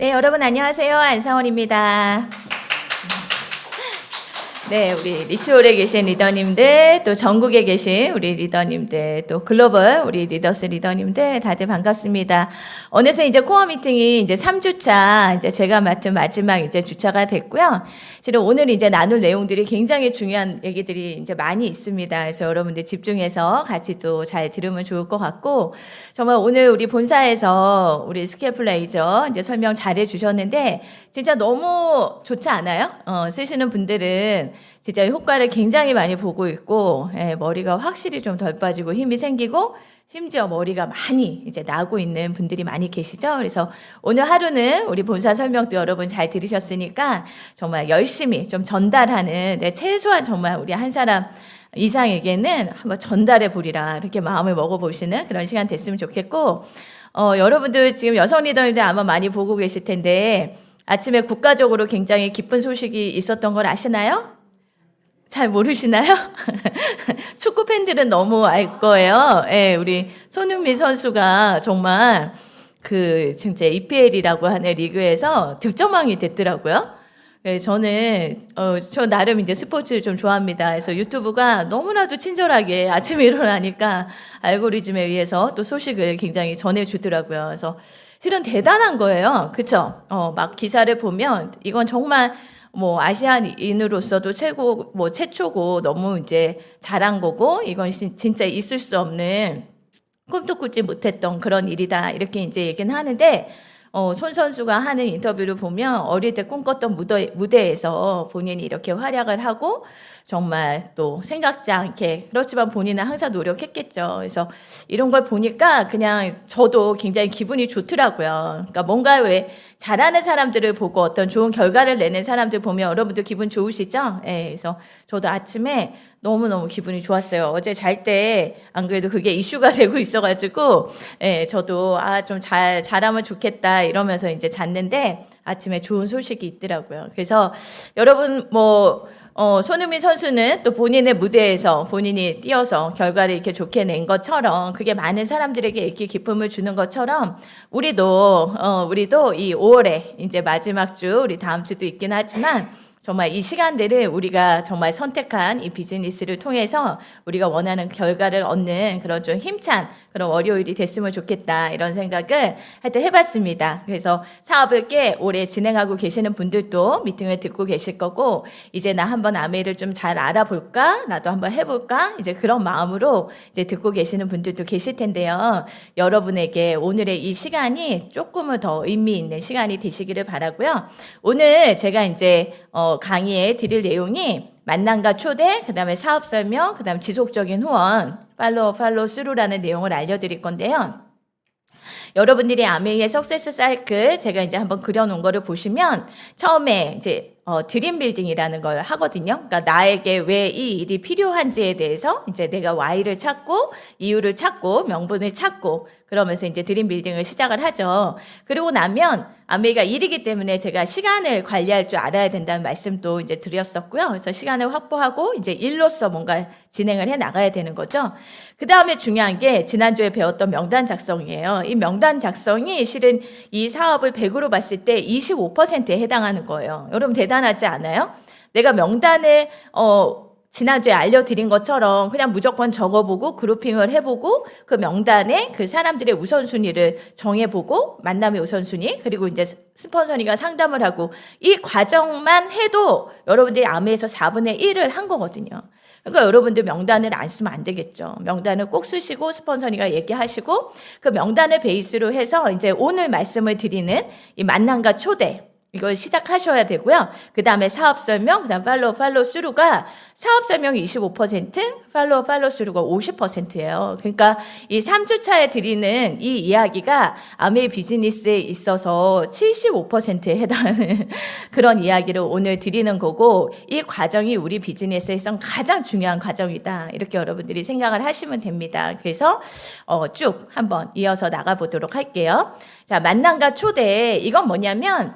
네, 여러분 안녕하세요. 안상원입니다. 네, 우리 리츠홀에 계신 리더님들, 또 전국에 계신 우리 리더님들, 또 글로벌 우리 리더스 리더님들 다들 반갑습니다. 어느새 이제 코어 미팅이 이제 3주차, 이제 제가 맡은 마지막 이제 주차가 됐고요. 실은 오늘 이제 나눌 내용들이 굉장히 중요한 얘기들이 이제 많이 있습니다. 그래서 여러분들 집중해서 같이 또 잘 들으면 좋을 것 같고, 정말 오늘 우리 본사에서 우리 스케플레이저 이제 설명 잘 해주셨는데, 진짜 너무 좋지 않아요? 쓰시는 분들은 진짜 효과를 굉장히 많이 보고 있고, 머리가 확실히 좀 덜 빠지고 힘이 생기고, 심지어 머리가 많이 이제 나고 있는 분들이 많이 계시죠? 그래서 오늘 하루는 우리 본사 설명도 여러분 잘 들으셨으니까 정말 열심히 좀 전달하는, 최소한 정말 우리 한 사람 이상에게는 한번 전달해 보리라, 이렇게 마음을 먹어보시는 그런 시간 됐으면 좋겠고, 여러분들 지금 여성 리더님들 아마 많이 보고 계실 텐데, 아침에 국가적으로 굉장히 기쁜 소식이 있었던 걸 아시나요? 잘 모르시나요? 축구 팬들은 너무 알 거예요. 예, 우리 손흥민 선수가 정말 진짜 EPL이라고 하는 리그에서 득점왕이 됐더라고요. 예, 저는, 저 나름 이제 스포츠를 좀 좋아합니다. 그래서 유튜브가 너무나도 친절하게 아침에 일어나니까 알고리즘에 의해서 또 소식을 굉장히 전해주더라고요. 그래서 실은 대단한 거예요. 그쵸? 막 기사를 보면 이건 정말 아시아인으로서도 최초고 너무 이제 잘한 거고, 이건 진짜 있을 수 없는 꿈도 꾸지 못했던 그런 일이다, 이렇게 이제 얘기는 하는데, 손 선수가 하는 인터뷰를 보면 어릴 때 꿈꿨던 무대에서 본인이 이렇게 활약을 하고, 정말 또 생각지 않게, 그렇지만 본인은 항상 노력했겠죠. 그래서 이런 걸 보니까 그냥 저도 굉장히 기분이 좋더라고요. 그러니까 뭔가 왜 잘하는 사람들을 보고 어떤 좋은 결과를 내는 사람들 보면 여러분들 기분 좋으시죠? 예, 그래서 저도 아침에 너무너무 기분이 좋았어요. 어제 잘 때 안 그래도 그게 이슈가 되고 있어가지고, 예, 저도 좀 잘하면 좋겠다 이러면서 이제 잤는데 아침에 좋은 소식이 있더라고요. 그래서 여러분 손흥민 선수는 또 본인의 무대에서 본인이 뛰어서 결과를 이렇게 좋게 낸 것처럼, 그게 많은 사람들에게 이렇게 기쁨을 주는 것처럼, 우리도 이 5월에 이제 마지막 주, 우리 다음 주도 있긴 하지만, 정말 이 시간들을 우리가 정말 선택한 이 비즈니스를 통해서 우리가 원하는 결과를 얻는 그런 좀 힘찬 그런 월요일이 됐으면 좋겠다, 이런 생각을 하여튼 해봤습니다. 그래서 사업을 꽤 오래 진행하고 계시는 분들도 미팅을 듣고 계실 거고, 이제 나 한번 아메이를 좀 잘 알아볼까? 나도 한번 해볼까? 이제 그런 마음으로 이제 듣고 계시는 분들도 계실 텐데요. 여러분에게 오늘의 이 시간이 조금은 더 의미 있는 시간이 되시기를 바라고요. 오늘 제가 이제 강의에 드릴 내용이 만남과 초대, 그 다음에 사업 설명, 그 다음에 지속적인 후원, 팔로우 스루라는 내용을 알려드릴 건데요. 여러분들이 아메이의 석세스 사이클 제가 이제 한번 그려놓은 거를 보시면 처음에 이제 드림 빌딩이라는 걸 하거든요. 그러니까 나에게 왜 이 일이 필요한지에 대해서 이제 내가 Y를 찾고 이유를 찾고 명분을 찾고 그러면서 이제 드림 빌딩을 시작을 하죠. 그리고 나면 아메이가 일이기 때문에 제가 시간을 관리할 줄 알아야 된다는 말씀도 이제 드렸었고요. 그래서 시간을 확보하고 이제 일로서 뭔가 진행을 해 나가야 되는 거죠. 그 다음에 중요한 게 지난주에 배웠던 명단 작성이에요. 이 명단 작성이 실은 이 사업을 100으로 봤을 때 25%에 해당하는 거예요. 여러분 대단하지 않아요? 내가 명단을 지난주에 알려드린 것처럼 그냥 무조건 적어보고 그룹핑을 해보고 그 명단에 그 사람들의 우선순위를 정해보고, 만남의 우선순위, 그리고 이제 스폰서니가 상담을 하고, 이 과정만 해도 여러분들이 아메에서 4분의 1을 한 거거든요. 그러니까 여러분들 명단을 안 쓰면 안 되겠죠. 명단을 꼭 쓰시고 스폰서니가 얘기하시고, 그 명단을 베이스로 해서 이제 오늘 말씀을 드리는 이 만남과 초대, 이걸 시작하셔야 되고요. 그 다음에 사업 설명, 그 다음 팔로우 스루가, 사업 설명이 25%, 팔로우 스루가 50%예요. 그러니까 이 3주차에 드리는 이 이야기가 아메이 비즈니스에 있어서 75%에 해당하는 그런 이야기를 오늘 드리는 거고, 이 과정이 우리 비즈니스에선 가장 중요한 과정이다, 이렇게 여러분들이 생각을 하시면 됩니다. 그래서 쭉 한번 이어서 나가보도록 할게요. 자, 만남과 초대, 이건 뭐냐면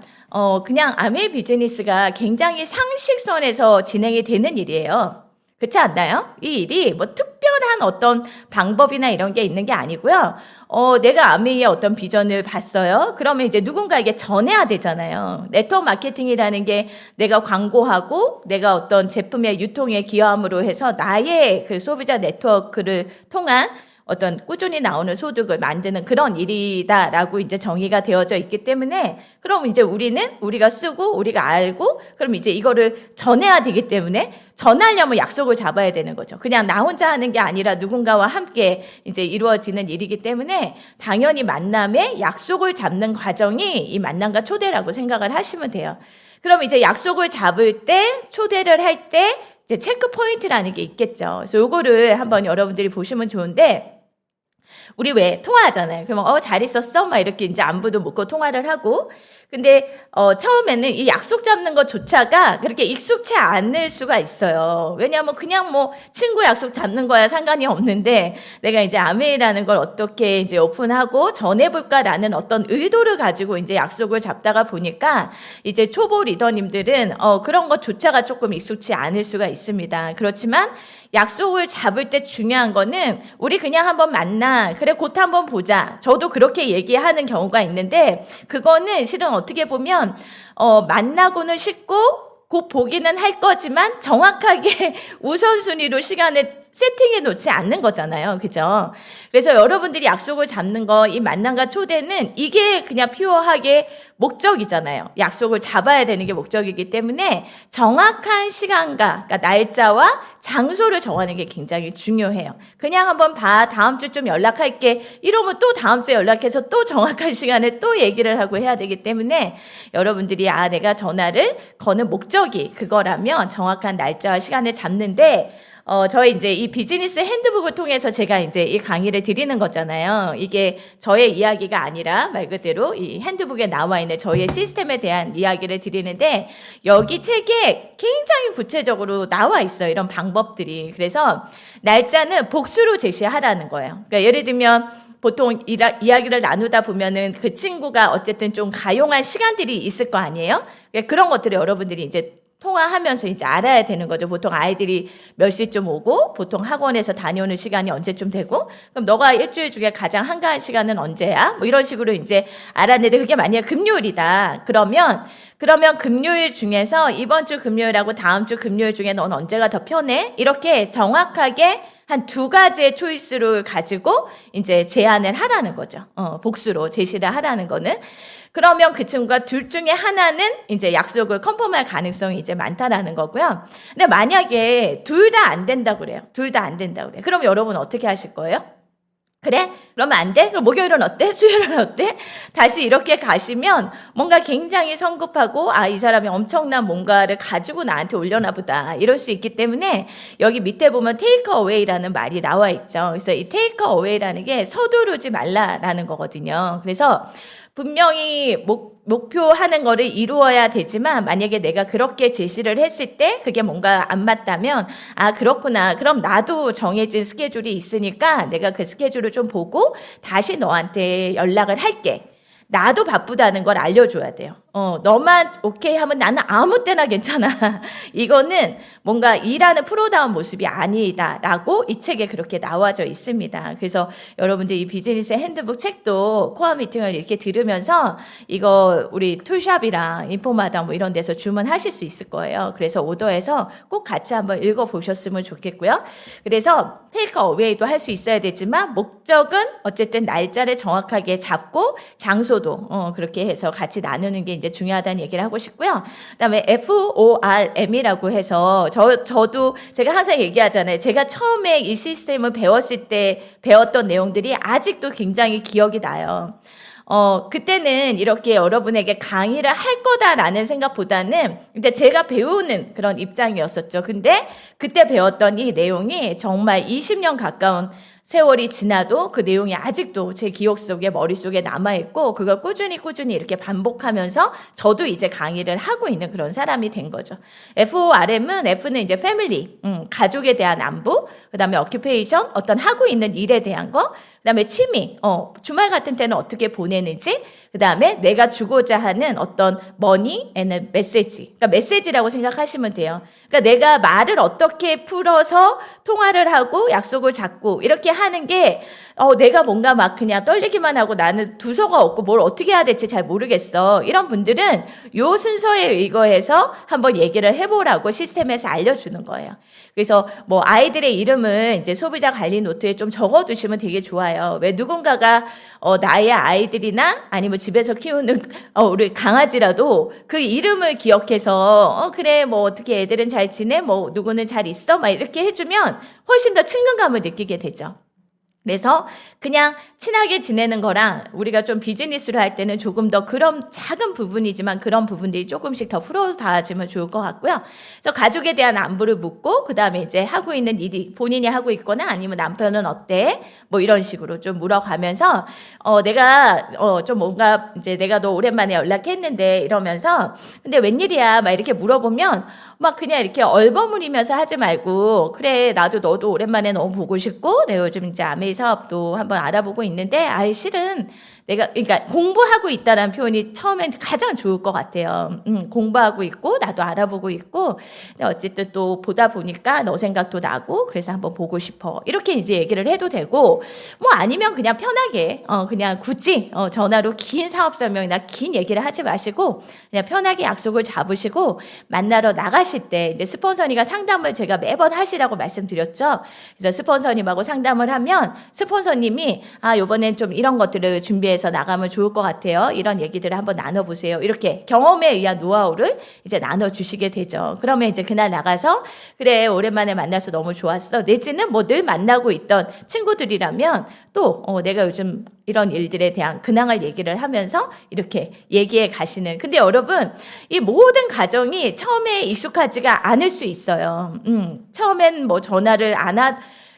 그냥 아메이 비즈니스가 굉장히 상식선에서 진행이 되는 일이에요. 그렇지 않나요? 이 일이 뭐 특별한 어떤 방법이나 이런 게 있는 게 아니고요. 내가 아메이의 어떤 비전을 봤어요. 그러면 이제 누군가에게 전해야 되잖아요. 네트워크 마케팅이라는 게 내가 광고하고 내가 어떤 제품의 유통에 기여함으로 해서 나의 그 소비자 네트워크를 통한 어떤 꾸준히 나오는 소득을 만드는 그런 일이다라고 이제 정의가 되어져 있기 때문에 그럼 이제 우리가 쓰고 우리가 알고 그럼 이제 이거를 전해야 되기 때문에 전하려면 약속을 잡아야 되는 거죠. 그냥 나 혼자 하는 게 아니라 누군가와 함께 이제 이루어지는 일이기 때문에 당연히 만남에 약속을 잡는 과정이 이 만남과 초대라고 생각을 하시면 돼요. 그럼 이제 약속을 잡을 때 초대를 할 때 이제 체크 포인트라는 게 있겠죠. 그래서 요거를 한번 여러분들이 보시면 좋은데 우리 왜 통화하잖아요. 그러면 잘 있었어? 막 이렇게 이제 안부도 묻고 통화를 하고 근데 처음에는 이 약속 잡는 것조차가 그렇게 익숙치 않을 수가 있어요. 왜냐하면 그냥 뭐 친구 약속 잡는 거야 상관이 없는데 내가 이제 아메이라는 걸 어떻게 이제 오픈하고 전해볼까라는 어떤 의도를 가지고 이제 약속을 잡다가 보니까 이제 초보 리더님들은 그런 것조차가 조금 익숙치 않을 수가 있습니다. 그렇지만 약속을 잡을 때 중요한 거는 우리 그냥 한번 만나. 그래 곧 한번 보자. 저도 그렇게 얘기하는 경우가 있는데 그거는 실은 어떻게 보면 만나고는 쉽고 곧 보기는 할 거지만 정확하게 우선순위로 시간을 세팅해 놓지 않는 거잖아요. 그죠? 그래서 여러분들이 약속을 잡는 거, 이 만남과 초대는 이게 그냥 퓨어하게 목적이잖아요. 약속을 잡아야 되는 게 목적이기 때문에 정확한 시간과 그러니까 날짜와 장소를 정하는 게 굉장히 중요해요. 그냥 한번 봐. 다음 주쯤 연락할게. 이러면 또 다음 주에 연락해서 또 정확한 시간에 또 얘기를 하고 해야 되기 때문에 여러분들이 내가 전화를 거는 목적이 그거라면 정확한 날짜와 시간을 잡는데 저희 이제 이 비즈니스 핸드북을 통해서 제가 이제 이 강의를 드리는 거잖아요. 이게 저의 이야기가 아니라 말 그대로 이 핸드북에 나와 있는 저희의 시스템에 대한 이야기를 드리는데 여기 책에 굉장히 구체적으로 나와 있어요. 이런 방법들이. 그래서 날짜는 복수로 제시하라는 거예요. 그러니까 예를 들면 보통 이야기를 나누다 보면은 그 친구가 어쨌든 좀 가용한 시간들이 있을 거 아니에요? 그러니까 그런 것들을 여러분들이 이제 통화하면서 이제 알아야 되는 거죠. 보통 아이들이 몇 시쯤 오고 보통 학원에서 다녀오는 시간이 언제쯤 되고 그럼 너가 일주일 중에 가장 한가한 시간은 언제야? 뭐 이런 식으로 이제 알았는데 그게 만약에 금요일이다. 그러면 금요일 중에서 이번 주 금요일하고 다음 주 금요일 중에 넌 언제가 더 편해? 이렇게 정확하게 한 두 가지의 초이스를 가지고 이제 제안을 하라는 거죠. 복수로 제시를 하라는 거는. 그러면 그 친구가 둘 중에 하나는 이제 약속을 컨펌할 가능성이 이제 많다라는 거고요. 근데 만약에 둘 다 안 된다고 그래요. 둘 다 안 된다고 그래요. 그럼 여러분 어떻게 하실 거예요? 그래? 그러면 안 돼? 그럼 목요일은 어때? 수요일은 어때? 다시 이렇게 가시면 뭔가 굉장히 성급하고 이 사람이 엄청난 뭔가를 가지고 나한테 올려나 보다 이럴 수 있기 때문에 여기 밑에 보면 take away라는 말이 나와 있죠. 그래서 이 take away라는 게 서두르지 말라라는 거거든요. 그래서 분명히 목표하는 거를 이루어야 되지만 만약에 내가 그렇게 제시를 했을 때 그게 뭔가 안 맞다면 그렇구나. 그럼 나도 정해진 스케줄이 있으니까 내가 그 스케줄을 좀 보고 다시 너한테 연락을 할게. 나도 바쁘다는 걸 알려줘야 돼요. 너만 오케이 하면 나는 아무 때나 괜찮아. 이거는 뭔가 일하는 프로다운 모습이 아니다라고 이 책에 그렇게 나와져 있습니다. 그래서 여러분들 이 비즈니스 핸드북 책도 코어 미팅을 이렇게 들으면서 이거 우리 툴샵이랑 인포마다 뭐 이런 데서 주문하실 수 있을 거예요. 그래서 오더해서 꼭 같이 한번 읽어보셨으면 좋겠고요. 그래서 테이크 어웨이도 할 수 있어야 되지만 목적은 어쨌든 날짜를 정확하게 잡고 장소도 그렇게 해서 같이 나누는 게 이제 중요하다는 얘기를 하고 싶고요. 그다음에 FORM이라고 해서 저도 제가 항상 얘기하잖아요. 제가 처음에 이 시스템을 배웠을 때 배웠던 내용들이 아직도 굉장히 기억이 나요. 그때는 이렇게 여러분에게 강의를 할 거다라는 생각보다는 이제 제가 배우는 그런 입장이었었죠. 근데 그때 배웠던 이 내용이 정말 20년 가까운 세월이 지나도 그 내용이 아직도 제 기억 속에 머릿속에 남아있고 그걸 꾸준히 이렇게 반복하면서 저도 이제 강의를 하고 있는 그런 사람이 된 거죠. FORM은 F는 이제 패밀리, 가족에 대한 안부, 그 다음에 어큐페이션, 어떤 하고 있는 일에 대한 거, 그 다음에 취미, 주말 같은 때는 어떻게 보내는지, 그 다음에 내가 주고자 하는 어떤 머니 앤 메시지. 그러니까 메시지라고 생각하시면 돼요. 그러니까 내가 말을 어떻게 풀어서 통화를 하고 약속을 잡고 이렇게 하는 게 내가 뭔가 막 그냥 떨리기만 하고 나는 두서가 없고 뭘 어떻게 해야 될지 잘 모르겠어. 이런 분들은 요 순서에 의거해서 한번 얘기를 해보라고 시스템에서 알려주는 거예요. 그래서 뭐 아이들의 이름은 이제 소비자 관리 노트에 좀 적어두시면 되게 좋아요. 왜 누군가가 나의 아이들이나 아니면 집에서 키우는 우리 강아지라도 그 이름을 기억해서 그래 뭐 어떻게 애들은 잘 지내? 뭐 누구는 잘 있어? 막 이렇게 해주면 훨씬 더 친근감을 느끼게 되죠. 그래서 그냥 친하게 지내는 거랑 우리가 좀 비즈니스로 할 때는 조금 더 그런 작은 부분이지만 그런 부분들이 조금씩 더 풀어닿아지면 좋을 것 같고요. 그래서 가족에 대한 안부를 묻고 그 다음에 이제 하고 있는 일이 본인이 하고 있거나 아니면 남편은 어때? 뭐 이런 식으로 좀 물어가면서 내가 좀 뭔가 이제 내가 너 오랜만에 연락했는데 이러면서 근데 웬일이야? 막 이렇게 물어보면 막 그냥 이렇게 얼버무리면서 하지 말고 그래 나도 너도 오랜만에 너무 보고 싶고 내가 요즘 이제 아메이 사업도 한번 알아보고 있는데 실은 내가 그러니까 공부하고 있다라는 표현이 처음엔 가장 좋을 것 같아요. 공부하고 있고 나도 알아보고 있고 근데 어쨌든 또 보다 보니까 너 생각도 나고 그래서 한번 보고 싶어 이렇게 이제 얘기를 해도 되고 뭐 아니면 그냥 편하게 그냥 굳이 전화로 긴 사업 설명이나 긴 얘기를 하지 마시고 그냥 편하게 약속을 잡으시고 만나러 나가실 때 이제 스폰서님과 상담을 제가 매번 하시라고 말씀드렸죠. 그래서 스폰서님하고 상담을 하면 스폰서님이 요번엔 좀 이런 것들을 준비해서 나가면 좋을 것 같아요. 이런 얘기들을 한번 나눠보세요. 이렇게 경험에 의한 노하우를 이제 나눠주시게 되죠. 그러면 이제 그날 나가서 그래 오랜만에 만나서 너무 좋았어. 내지는 뭐 늘 만나고 있던 친구들이라면 또 내가 요즘 이런 일들에 대한 근황을 얘기를 하면서 이렇게 얘기해 가시는. 근데 여러분 이 모든 가정이 처음에 익숙하지가 않을 수 있어요. 처음엔 뭐 전화를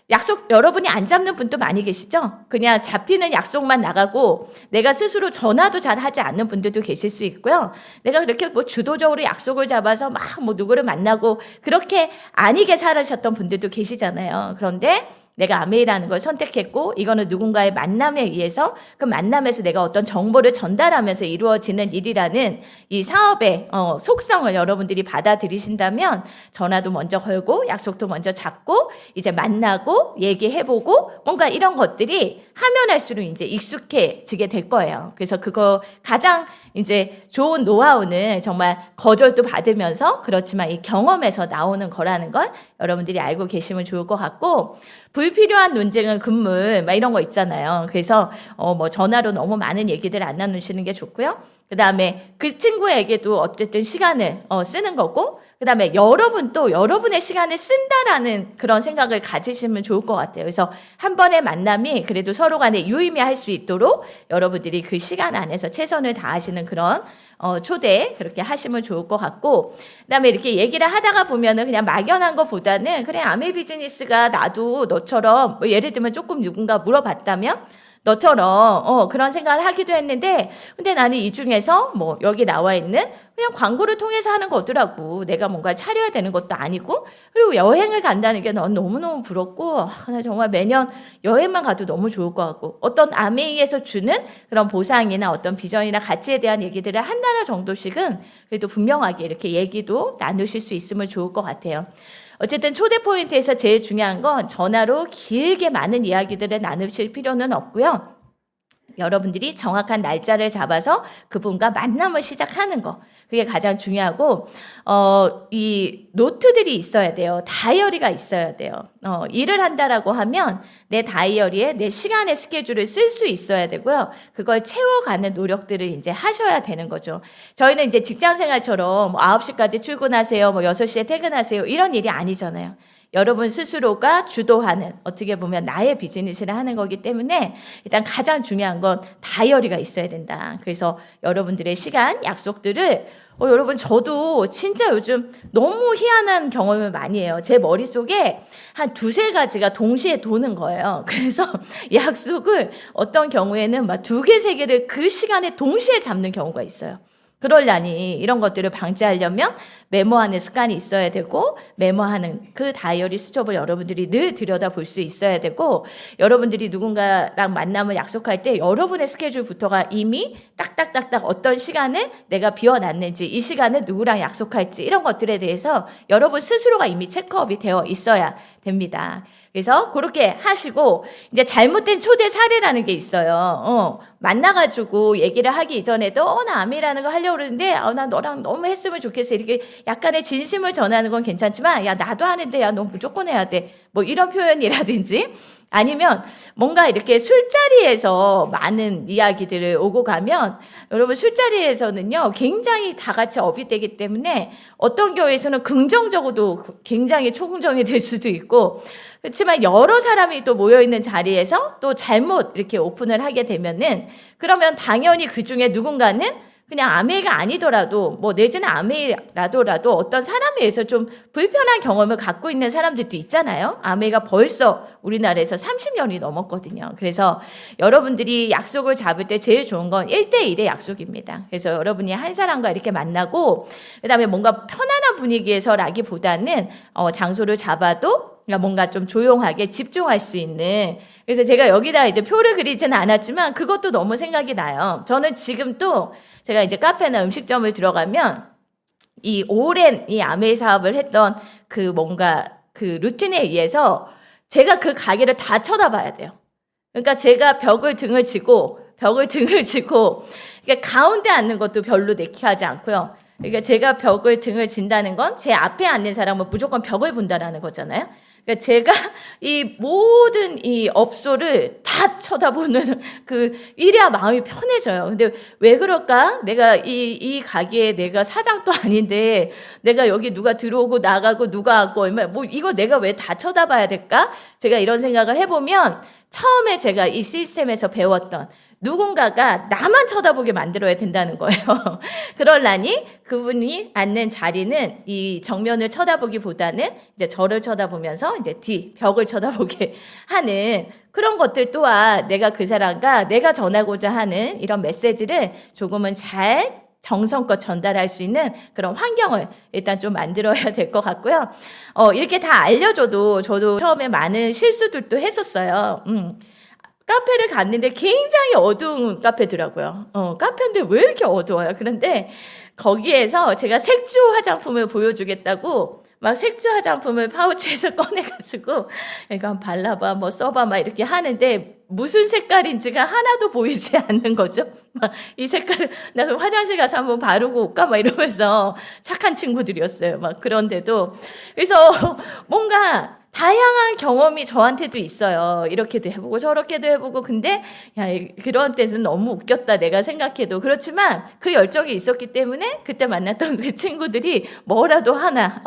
약속 여러분이 안 잡는 분도 많이 계시죠? 그냥 잡히는 약속만 나가고 내가 스스로 전화도 잘 하지 않는 분들도 계실 수 있고요. 내가 그렇게 뭐 주도적으로 약속을 잡아서 막 뭐 누구를 만나고 그렇게 아니게 살으셨던 분들도 계시잖아요. 그런데 내가 아메이라는 걸 선택했고 이거는 누군가의 만남에 의해서 그 만남에서 내가 어떤 정보를 전달하면서 이루어지는 일이라는 이 사업의 속성을 여러분들이 받아들이신다면 전화도 먼저 걸고 약속도 먼저 잡고 이제 만나고 얘기해보고 뭔가 이런 것들이 하면 할수록 이제 익숙해지게 될 거예요. 그래서 그거 가장 이제 좋은 노하우는 정말 거절도 받으면서 그렇지만 이 경험에서 나오는 거라는 걸 여러분들이 알고 계시면 좋을 것 같고 불필요한 논쟁은 금물 막 이런 거 있잖아요. 그래서 뭐 전화로 너무 많은 얘기들 안 나누시는 게 좋고요. 그다음에 그 친구에게도 어쨌든 시간을 쓰는 거고 그다음에 여러분도 여러분의 시간을 쓴다라는 그런 생각을 가지시면 좋을 것 같아요. 그래서 한 번의 만남이 그래도 서로 간에 유의미할 수 있도록 여러분들이 그 시간 안에서 최선을 다하시는 그런 초대 그렇게 하시면 좋을 것 같고 그다음에 이렇게 얘기를 하다가 보면은 그냥 막연한 것보다는 그래 아메 비즈니스가 나도 너처럼 뭐 예를 들면 조금 누군가 물어봤다면 너처럼 그런 생각을 하기도 했는데 근데 나는 이 중에서 뭐 여기 나와 있는 그냥 광고를 통해서 하는 거더라고. 내가 뭔가 차려야 되는 것도 아니고 그리고 여행을 간다는 게 넌 너무너무 부럽고 나 정말 매년 여행만 가도 너무 좋을 것 같고 어떤 아메이에서 주는 그런 보상이나 어떤 비전이나 가치에 대한 얘기들을 한 단어 정도씩은 그래도 분명하게 이렇게 얘기도 나누실 수 있으면 좋을 것 같아요. 어쨌든 초대 포인트에서 제일 중요한 건 전화로 길게 많은 이야기들을 나누실 필요는 없고요. 여러분들이 정확한 날짜를 잡아서 그분과 만남을 시작하는 거. 그게 가장 중요하고, 이 노트들이 있어야 돼요. 다이어리가 있어야 돼요. 일을 한다라고 하면 내 다이어리에 내 시간의 스케줄을 쓸 수 있어야 되고요. 그걸 채워가는 노력들을 이제 하셔야 되는 거죠. 저희는 이제 직장 생활처럼 뭐 9시까지 출근하세요, 뭐 6시에 퇴근하세요. 이런 일이 아니잖아요. 여러분 스스로가 주도하는, 어떻게 보면 나의 비즈니스를 하는 거기 때문에 일단 가장 중요한 건 다이어리가 있어야 된다. 그래서 여러분들의 시간, 약속들을 여러분 저도 진짜 요즘 너무 희한한 경험을 많이 해요. 제 머릿속에 한 두세 가지가 동시에 도는 거예요. 그래서 약속을 어떤 경우에는 막 두 개, 세 개를 그 시간에 동시에 잡는 경우가 있어요. 그러려니 이런 것들을 방지하려면 메모하는 습관이 있어야 되고, 메모하는 그 다이어리 수첩을 여러분들이 늘 들여다볼 수 있어야 되고, 여러분들이 누군가랑 만남을 약속할 때 여러분의 스케줄부터가 이미 딱딱딱딱 어떤 시간을 내가 비워놨는지, 이 시간을 누구랑 약속할지, 이런 것들에 대해서 여러분 스스로가 이미 체크업이 되어 있어야 됩니다. 그래서 그렇게 하시고, 이제 잘못된 초대 사례라는 게 있어요. 만나가지고 얘기를 하기 이전에도 나 암이라는 거 하려고 그러는데 나 너랑 너무 했으면 좋겠어, 이렇게 약간의 진심을 전하는 건 괜찮지만, 야 나도 하는데 야 너 무조건 해야 돼, 뭐 이런 표현이라든지, 아니면 뭔가 이렇게 술자리에서 많은 이야기들을 오고 가면, 여러분 술자리에서는요 굉장히 다 같이 업이 되기 때문에 어떤 경우에서는 긍정적으로도 굉장히 초긍정이 될 수도 있고, 그렇지만 여러 사람이 또 모여있는 자리에서 또 잘못 이렇게 오픈을 하게 되면은, 그러면 당연히 그 중에 누군가는 그냥 아메이가 아니더라도, 뭐 내지는 아메이라더라도 어떤 사람에 의해서 좀 불편한 경험을 갖고 있는 사람들도 있잖아요. 아메이가 벌써 우리나라에서 30년이 넘었거든요. 그래서 여러분들이 약속을 잡을 때 제일 좋은 건 1대1의 약속입니다. 그래서 여러분이 한 사람과 이렇게 만나고, 그다음에 뭔가 편안한 분위기에서라기보다는 장소를 잡아도 뭔가 좀 조용하게 집중할 수 있는, 그래서 제가 여기다 이제 표를 그리지는 않았지만 그것도 너무 생각이 나요. 저는 지금 또 제가 이제 카페나 음식점을 들어가면 이 오랜 이 아메이 사업을 했던 그 뭔가 그 루틴에 의해서 제가 그 가게를 다 쳐다봐야 돼요. 그러니까 제가 벽을 등을 치고 그러니까 가운데 앉는 것도 별로 내키하지 않고요. 그러니까 제가 벽을 등을 진다는 건 제 앞에 앉는 사람은 무조건 벽을 본다라는 거잖아요. 그러니까 제가 이 모든 이 업소를 다 쳐다보는 이래야 마음이 편해져요. 근데 왜 그럴까? 내가 이 가게에 내가 사장도 아닌데 내가 여기 누가 들어오고 나가고 누가 하고 얼마 뭐 이거 내가 왜 다 쳐다봐야 될까? 제가 이런 생각을 해보면, 처음에 제가 이 시스템에서 배웠던, 누군가가 나만 쳐다보게 만들어야 된다는 거예요. 그러려니 그분이 앉는 자리는 이 정면을 쳐다보기보다는 이제 저를 쳐다보면서 이제 벽을 쳐다보게 하는 그런 것들 또한, 내가 그 사람과 내가 전하고자 하는 이런 메시지를 조금은 잘 정성껏 전달할 수 있는 그런 환경을 일단 좀 만들어야 될 것 같고요. 이렇게 다 알려줘도 저도 처음에 많은 실수들도 했었어요. 카페를 갔는데 굉장히 어두운 카페더라고요. 카페인데 왜 이렇게 어두워요? 그런데 거기에서 제가 색조 화장품을 보여주겠다고 막 색조 화장품을 파우치에서 꺼내가지고 이거 한번 발라봐, 뭐 써봐, 막 이렇게 하는데 무슨 색깔인지가 하나도 보이지 않는 거죠. 막 이 색깔을 나 그럼 화장실 가서 한번 바르고 올까? 막 이러면서 착한 친구들이었어요. 막 그런데도. 그래서 뭔가 다양한 경험이 저한테도 있어요. 이렇게도 해보고 저렇게도 해보고. 근데 그런 때는 너무 웃겼다 내가 생각해도. 그렇지만 그 열정이 있었기 때문에 그때 만났던 그 친구들이 뭐라도 하나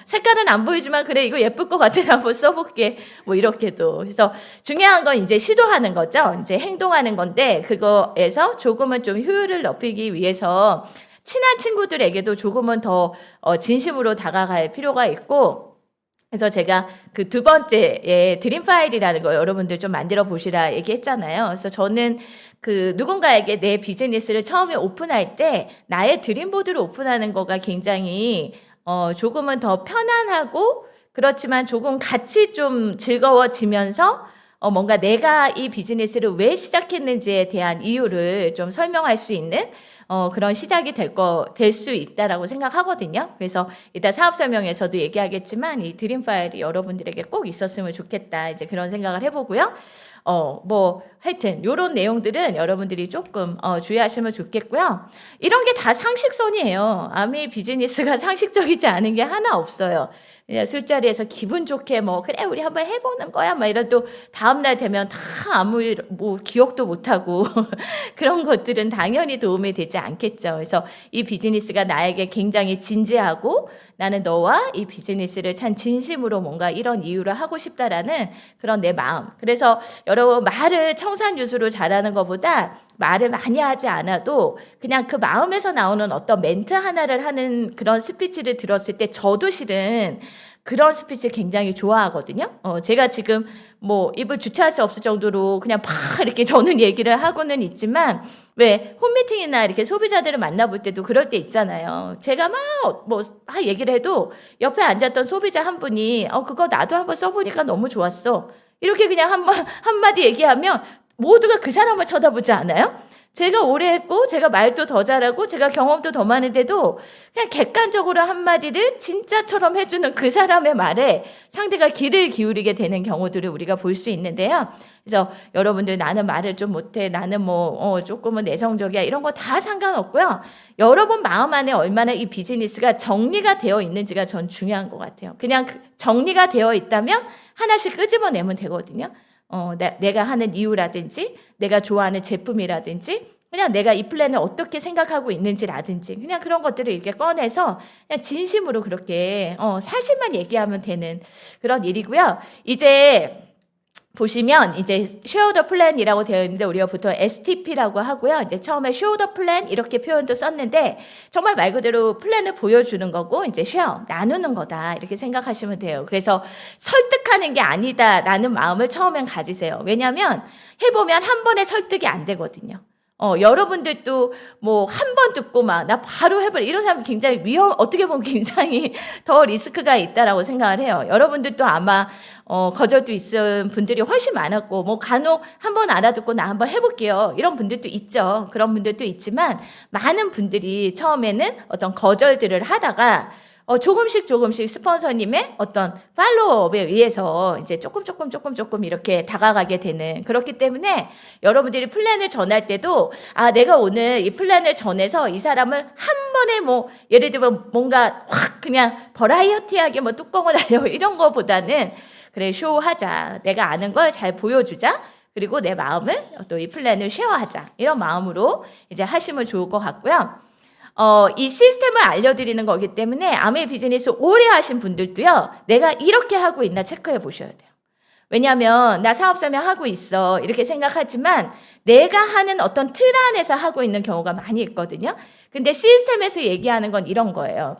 색깔은 안 보이지만 그래 이거 예쁠 것 같아 한번 써볼게, 뭐 이렇게도. 그래서 중요한 건 이제 시도하는 거죠. 이제 행동하는 건데, 그거에서 조금은 좀 효율을 높이기 위해서 친한 친구들에게도 조금은 더 진심으로 다가갈 필요가 있고, 그래서 제가 그 두 번째에 드림 파일이라는 거 여러분들 좀 만들어 보시라 얘기했잖아요. 그래서 저는 그 누군가에게 내 비즈니스를 처음에 오픈할 때 나의 드림보드를 오픈하는 거가 굉장히 조금은 더 편안하고, 그렇지만 조금 같이 좀 즐거워지면서 뭔가 내가 이 비즈니스를 왜 시작했는지에 대한 이유를 좀 설명할 수 있는 그런 시작이 될 수 있다라고 생각하거든요. 그래서 이따 사업 설명에서도 얘기하겠지만 이 드림 파일이 여러분들에게 꼭 있었으면 좋겠다, 이제 그런 생각을 해보고요. 뭐 하여튼 요런 내용들은 여러분들이 조금 주의하시면 좋겠고요. 이런 게 다 상식선이에요. 아메이 비즈니스가 상식적이지 않은 게 하나 없어요. 그냥 술자리에서 기분 좋게 뭐 그래 우리 한번 해보는 거야 막 이래도 다음날 되면 다 아무 뭐 기억도 못하고 그런 것들은 당연히 도움이 되지 않겠죠. 그래서 이 비즈니스가 나에게 굉장히 진지하고 나는 너와 이 비즈니스를 참 진심으로 뭔가 이런 이유로 하고 싶다라는 그런 내 마음. 그래서 여러분 말을 청산유수로 잘하는 것보다 말을 많이 하지 않아도 그냥 그 마음에서 나오는 어떤 멘트 하나를 하는 그런 스피치를 들었을 때 저도 실은 그런 스피치 굉장히 좋아하거든요. 제가 지금 뭐 입을 주체할 수 없을 정도로 그냥 팍 이렇게 저는 얘기를 하고는 있지만 왜 홈미팅이나 이렇게 소비자들을 만나볼 때도 그럴 때 있잖아요. 제가 막 얘기를 해도 옆에 앉았던 소비자 한 분이 그거 나도 한번 써보니까 너무 좋았어. 이렇게 그냥 한마디 얘기하면 모두가 그 사람을 쳐다보지 않아요? 제가 오래 했고 제가 말도 더 잘하고 제가 경험도 더 많은데도 그냥 객관적으로 한마디를 진짜처럼 해주는 그 사람의 말에 상대가 귀를 기울이게 되는 경우들을 우리가 볼 수 있는데요. 그래서 여러분들 나는 말을 좀 못해, 나는 조금은 내성적이야, 이런 거 다 상관없고요. 여러분 마음 안에 얼마나 이 비즈니스가 정리가 되어 있는지가 전 중요한 것 같아요. 그냥 정리가 되어 있다면 하나씩 끄집어내면 되거든요. 내가 하는 이유라든지 내가 좋아하는 제품이라든지 그냥 내가 이 플랜을 어떻게 생각하고 있는지라든지 그냥 그런 것들을 이렇게 꺼내서 그냥 진심으로 그렇게 사실만 얘기하면 되는 그런 일이고요. 이제 보시면 이제 쉐어더 플랜이라고 되어 있는데 우리가 보통 STP라고 하고요. 이제 처음에 쉐어더 플랜 이렇게 표현도 썼는데 정말 말 그대로 플랜을 보여주는 거고 이제 쉐어 나누는 거다 이렇게 생각하시면 돼요. 그래서 설득하는 게 아니다라는 마음을 처음엔 가지세요. 왜냐하면 해보면 한 번에 설득이 안 되거든요. 여러분들도 뭐 한 번 듣고 막 나 바로 해버려 이런 사람이 굉장히 어떻게 보면 굉장히 더 리스크가 있다라고 생각을 해요. 여러분들도 아마 거절도 있은 분들이 훨씬 많았고 뭐 간혹 한 번 알아듣고 나 한번 해볼게요 이런 분들도 있죠. 그런 분들도 있지만 많은 분들이 처음에는 어떤 거절들을 하다가 조금씩 스폰서님의 어떤 팔로우업에 의해서 이제 조금 이렇게 다가가게 되는 그렇기 때문에 여러분들이 플랜을 전할 때도 내가 오늘 이 플랜을 전해서 이 사람을 한 번에 뭐 예를 들면 뭔가 확 그냥 버라이어티하게 뭐 뚜껑을 알려 이런 거보다는 그래 쇼하자. 내가 아는 걸 잘 보여주자. 그리고 내 마음을 또 이 플랜을 쉐어하자. 이런 마음으로 이제 하시면 좋을 것 같고요. 이 시스템을 알려드리는 거기 때문에 아메 비즈니스 오래 하신 분들도요. 내가 이렇게 하고 있나 체크해 보셔야 돼요. 왜냐하면 나 사업자면 하고 있어 이렇게 생각하지만 내가 하는 어떤 틀 안에서 하고 있는 경우가 많이 있거든요. 근데 시스템에서 얘기하는 건 이런 거예요.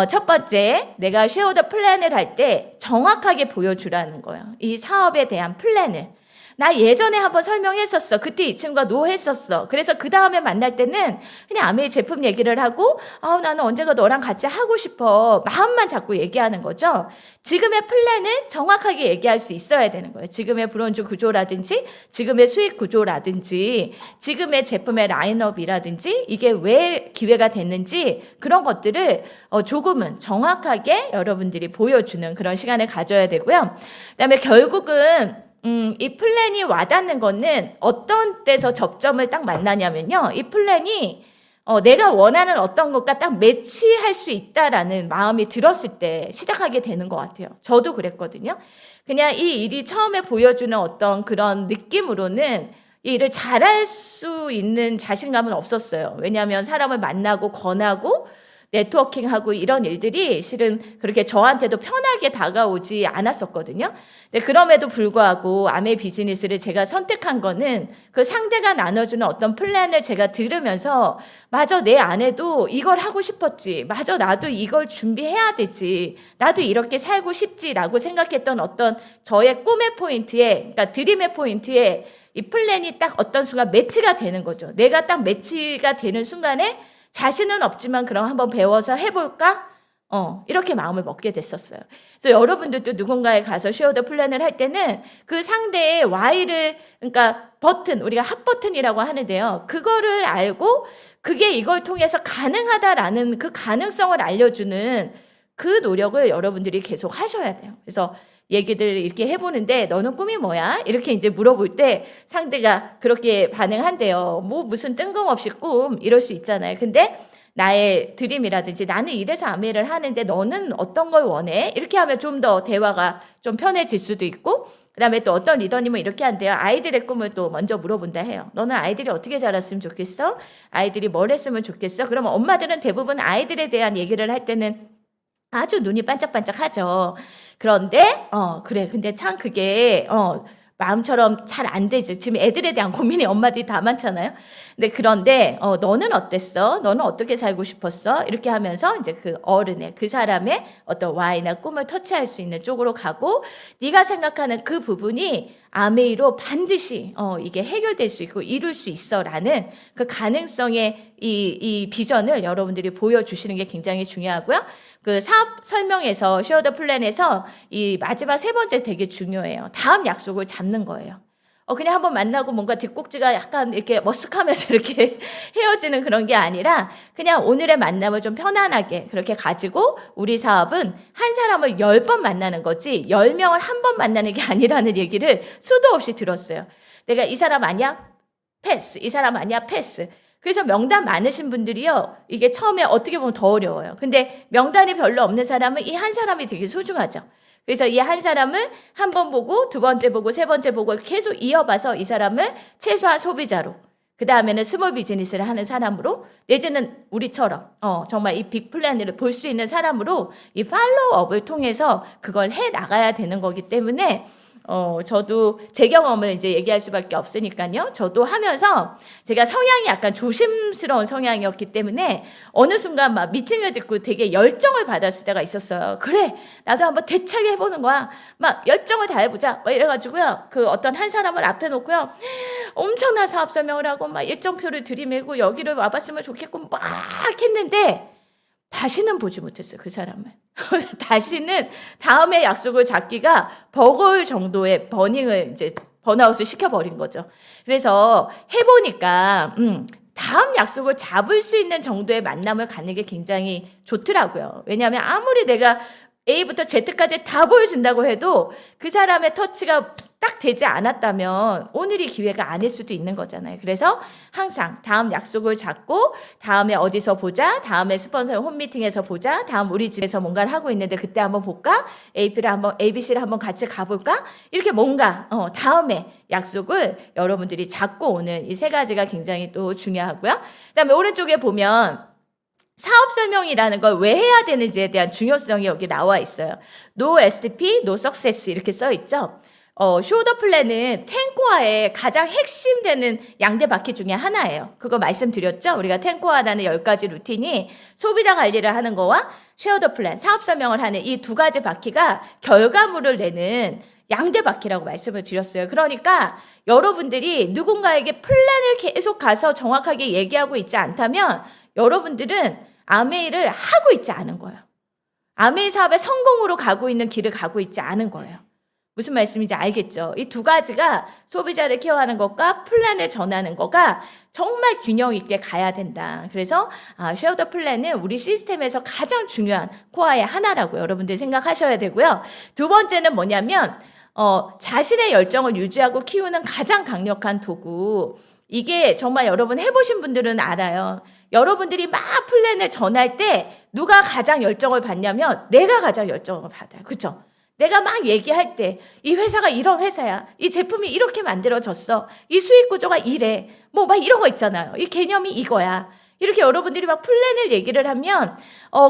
첫 번째 내가 쉐어더 플랜을 할 때 정확하게 보여주라는 거예요. 이 사업에 대한 플랜을. 나 예전에 한번 설명했었어. 그때 이 친구가 했었어. 그래서 그 다음에 만날 때는 그냥 아메의 제품 얘기를 하고 나는 언젠가 너랑 같이 하고 싶어. 마음만 자꾸 얘기하는 거죠. 지금의 플랜을 정확하게 얘기할 수 있어야 되는 거예요. 지금의 브론즈 구조라든지 지금의 수익 구조라든지 지금의 제품의 라인업이라든지 이게 왜 기회가 됐는지 그런 것들을 조금은 정확하게 여러분들이 보여주는 그런 시간을 가져야 되고요. 그다음에 결국은 이 플랜이 와닿는 거는 어떤 때서 접점을 딱 만나냐면요. 이 플랜이 내가 원하는 어떤 것과 딱 매치할 수 있다라는 마음이 들었을 때 시작하게 되는 것 같아요. 저도 그랬거든요. 그냥 이 일이 처음에 보여주는 어떤 그런 느낌으로는 이 일을 잘할 수 있는 자신감은 없었어요. 왜냐하면 사람을 만나고 권하고 네트워킹하고 이런 일들이 실은 그렇게 저한테도 편하게 다가오지 않았었거든요. 근데 그럼에도 불구하고 아메 비즈니스를 제가 선택한 거는 그 상대가 나눠주는 어떤 플랜을 제가 들으면서 맞아 내 안에도 이걸 하고 싶었지. 맞아 나도 이걸 준비해야 되지. 나도 이렇게 살고 싶지라고 생각했던 어떤 저의 꿈의 포인트에 그러니까 드림의 포인트에 이 플랜이 딱 어떤 순간 매치가 되는 거죠. 내가 딱 매치가 되는 순간에 자신은 없지만 그럼 한번 배워서 해볼까? 이렇게 마음을 먹게 됐었어요. 그래서 여러분들도 누군가에 가서 쉐어더 플랜을 할 때는 그 상대의 Y를, 그러니까 버튼, 우리가 핫 버튼이라고 하는데요. 그거를 알고 그게 이걸 통해서 가능하다라는 그 가능성을 알려주는 그 노력을 여러분들이 계속 하셔야 돼요. 그래서 얘기들을 이렇게 해보는데 너는 꿈이 뭐야? 이렇게 이제 물어볼 때 상대가 그렇게 반응한대요. 뭐 무슨 뜬금없이 꿈 이럴 수 있잖아요. 근데 나의 드림이라든지 나는 이래서 아메이를 하는데 너는 어떤 걸 원해? 이렇게 하면 좀 더 대화가 좀 편해질 수도 있고, 그다음에 또 어떤 리더님은 이렇게 한대요. 아이들의 꿈을 또 먼저 물어본다 해요. 너는 아이들이 어떻게 자랐으면 좋겠어? 아이들이 뭘 했으면 좋겠어? 그러면 엄마들은 대부분 아이들에 대한 얘기를 할 때는 아주 눈이 반짝반짝하죠. 그런데 그래. 근데 참 그게 마음처럼 잘 안 되죠. 지금 애들에 대한 고민이 엄마들이 다 많잖아요. 근데 그런데 너는 어땠어? 너는 어떻게 살고 싶었어? 이렇게 하면서 이제 그 어른의 그 사람의 어떤 Y나 꿈을 터치할 수 있는 쪽으로 가고, 네가 생각하는 그 부분이 아메이로 반드시 이게 해결될 수 있고 이룰 수 있어라는 그 가능성의 이 비전을 여러분들이 보여주시는 게 굉장히 중요하고요. 그 사업 설명에서 쉐어더 플랜에서 이 마지막 세 번째 되게 중요해요. 다음 약속을 잡는 거예요. 그냥 한번 만나고 뭔가 뒷꼭지가 약간 이렇게 머쓱하면서 이렇게 헤어지는 그런 게 아니라 그냥 오늘의 만남을 좀 편안하게 그렇게 가지고 우리 사업은 한 사람을 10번 만나는 거지 10명을 한 번 만나는 게 아니라는 얘기를 수도 없이 들었어요. 내가 이 사람 아니야? 패스. 이 사람 아니야? 패스. 그래서 명단 많으신 분들이요. 이게 처음에 어떻게 보면 더 어려워요. 근데 명단이 별로 없는 사람은 이 한 사람이 되게 소중하죠. 그래서 이 한 사람을 한 번 보고 두 번째 보고 세 번째 보고 계속 이어봐서 이 사람을 최소한 소비자로, 그 다음에는 스몰 비즈니스를 하는 사람으로, 내지는 우리처럼 정말 이 빅 플랜을 볼 수 있는 사람으로 이 팔로우업을 통해서 그걸 해 나가야 되는 거기 때문에 저도 제 경험을 이제 얘기할 수밖에 없으니까요. 저도 하면서 제가 성향이 약간 조심스러운 성향이었기 때문에 어느 순간 막 미팅을 듣고 되게 열정을 받았을 때가 있었어요. 그래, 나도 한번 대차게 해보는 거야. 막 열정을 다 해보자. 막 이래가지고요. 그 어떤 한 사람을 앞에 놓고요. 엄청난 사업 설명을 하고 막 일정표를 들이밀고 여기를 와봤으면 좋겠고 막 했는데 다시는 보지 못했어요, 그 사람을. 다시는 다음에 약속을 잡기가 버거울 정도의 번아웃을 시켜버린 거죠. 그래서 해보니까, 다음 약속을 잡을 수 있는 정도의 만남을 갖는 게 굉장히 좋더라고요. 왜냐하면 아무리 내가 A부터 Z까지 다 보여준다고 해도 그 사람의 터치가 딱 되지 않았다면 오늘이 기회가 아닐 수도 있는 거잖아요. 그래서 항상 다음 약속을 잡고 다음에 어디서 보자, 다음에 스폰서 홈미팅에서 보자, 다음 우리 집에서 뭔가를 하고 있는데 그때 한번 볼까? ABC를 한번 같이 가볼까? 이렇게 뭔가 다음에 약속을 여러분들이 잡고 오는 이 세 가지가 굉장히 또 중요하고요. 그다음에 오른쪽에 보면 사업 설명이라는 걸 왜 해야 되는지에 대한 중요성이 여기 나와 있어요. No SDP, No Success 이렇게 써 있죠. 숄더 플랜은 텐코아의 가장 핵심되는 양대 바퀴 중에 하나예요. 그거 말씀드렸죠? 우리가 텐코아라는 10가지 루틴이 소비자 관리를 하는 거와 쉐어더 플랜, 사업 설명을 하는 이 두 가지 바퀴가 결과물을 내는 양대 바퀴라고 말씀을 드렸어요. 그러니까 여러분들이 누군가에게 플랜을 계속 가서 정확하게 얘기하고 있지 않다면 여러분들은 아메이를 하고 있지 않은 거예요. 아메이 사업의 성공으로 가고 있는 길을 가고 있지 않은 거예요. 무슨 말씀인지 알겠죠? 이 두 가지가 소비자를 케어하는 것과 플랜을 전하는 거가 정말 균형 있게 가야 된다. 그래서 쉐어더 플랜은 우리 시스템에서 가장 중요한 코어의 하나라고 여러분들 생각하셔야 되고요. 두 번째는 뭐냐면 자신의 열정을 유지하고 키우는 가장 강력한 도구. 이게 정말 여러분 해보신 분들은 알아요. 여러분들이 막 플랜을 전할 때 누가 가장 열정을 받냐면 내가 가장 열정을 받아요. 그렇죠? 내가 막 얘기할 때 이 회사가 이런 회사야. 이 제품이 이렇게 만들어졌어. 이 수익 구조가 이래. 뭐 막 이런 거 있잖아요. 이 개념이 이거야. 이렇게 여러분들이 막 플랜을 얘기를 하면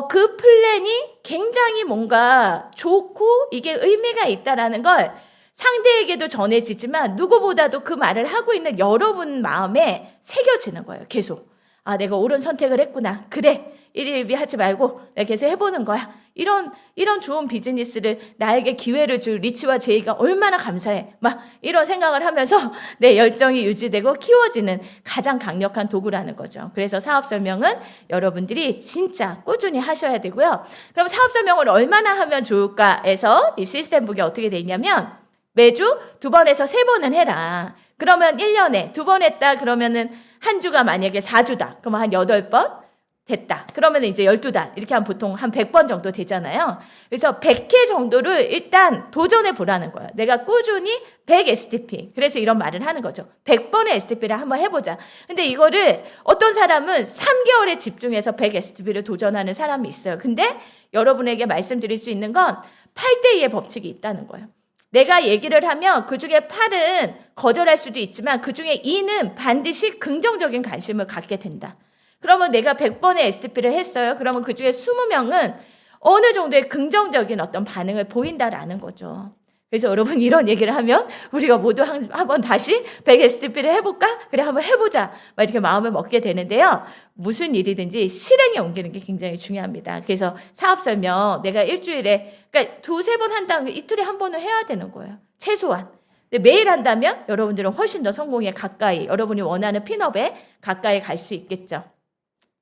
그 플랜이 굉장히 뭔가 좋고 이게 의미가 있다라는 걸 상대에게도 전해지지만 누구보다도 그 말을 하고 있는 여러분 마음에 새겨지는 거예요. 계속. 내가 옳은 선택을 했구나. 그래. 이리 하지 말고 내가 계속 해보는 거야. 이런 좋은 비즈니스를 나에게 기회를 줄 리치와 제이가 얼마나 감사해. 막 이런 생각을 하면서 내 열정이 유지되고 키워지는 가장 강력한 도구라는 거죠. 그래서 사업 설명은 여러분들이 진짜 꾸준히 하셔야 되고요. 그럼 사업 설명을 얼마나 하면 좋을까에서 이 시스템북이 어떻게 돼 있냐면 매주 2번에서 3번은 해라. 그러면 1년에 2번 했다 그러면은 한 주가 만약에 4주다. 그러면 한 8번. 됐다. 그러면 이제 12달. 이렇게 하면 보통 한 100번 정도 되잖아요. 그래서 100회 정도를 일단 도전해 보라는 거예요. 내가 꾸준히 100 STP. 그래서 이런 말을 하는 거죠. 100번의 STP를 한번 해보자. 근데 이거를 어떤 사람은 3개월에 집중해서 100 STP를 도전하는 사람이 있어요. 근데 여러분에게 말씀드릴 수 있는 건 8대2의 법칙이 있다는 거예요. 내가 얘기를 하면 그중에 8은 거절할 수도 있지만 그중에 2는 반드시 긍정적인 관심을 갖게 된다. 그러면 내가 100번의 STP를 했어요. 그러면 그중에 20명은 어느 정도의 긍정적인 어떤 반응을 보인다라는 거죠. 그래서 여러분 이런 얘기를 하면 우리가 모두 한번 다시 100 STP를 해볼까? 그래 한번 해보자. 막 이렇게 마음을 먹게 되는데요. 무슨 일이든지 실행에 옮기는 게 굉장히 중요합니다. 그래서 사업 설명 내가 일주일에 그러니까 2-3번 한다면 이틀에 한 번은 해야 되는 거예요. 최소한. 근데 매일 한다면 여러분들은 훨씬 더 성공에 가까이 여러분이 원하는 핀업에 가까이 갈 수 있겠죠.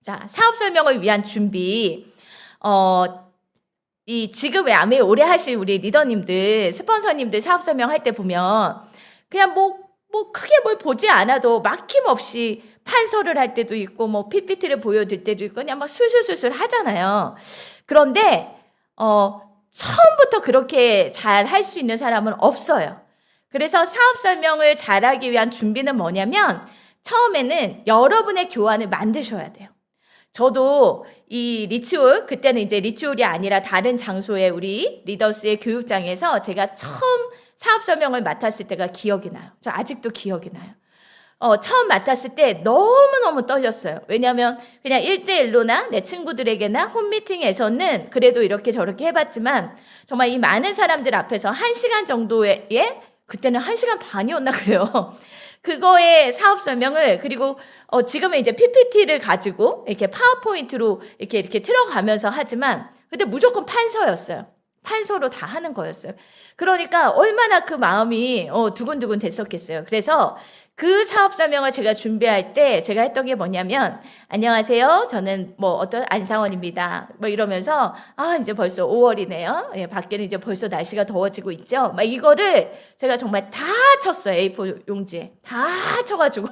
자, 사업 설명을 위한 준비. 지금 왜 아메 오래 하실 우리 리더님들, 스폰서님들 사업 설명할 때 보면 그냥 뭐 크게 뭘 보지 않아도 막힘없이 판서를 할 때도 있고 뭐 PPT를 보여줄 때도 있고 그냥 막 술술술술 하잖아요. 그런데 처음부터 그렇게 잘 할 수 있는 사람은 없어요. 그래서 사업 설명을 잘하기 위한 준비는 뭐냐면 처음에는 여러분의 교환을 만드셔야 돼요. 저도 이 리치홀, 그때는 이제 리치홀이 아니라 다른 장소에 우리 리더스의 교육장에서 제가 처음 사업 설명을 맡았을 때가 기억이 나요. 저 아직도 기억이 나요. 처음 맡았을 때 너무너무 떨렸어요. 왜냐하면 그냥 1대1로나 내 친구들에게나 홈미팅에서는 그래도 이렇게 저렇게 해봤지만 정말 이 많은 사람들 앞에서 1시간 정도의 그때는 1시간 반이었나 그래요. 그거의 사업 설명을 그리고 지금은 이제 PPT를 가지고 이렇게 파워포인트로 이렇게 틀어가면서 하지만 그때 무조건 판서였어요. 판서로 다 하는 거였어요. 그러니까 얼마나 그 마음이 두근두근 됐었겠어요. 그래서 그 사업 설명을 제가 준비할 때 제가 했던 게 뭐냐면 안녕하세요. 저는 뭐 어떤 안상원입니다. 뭐 이러면서 이제 벌써 5월이네요. 예, 밖에는 이제 벌써 날씨가 더워지고 있죠. 막 이거를 제가 정말 다 쳤어요. A4 용지에. 다 쳐가지고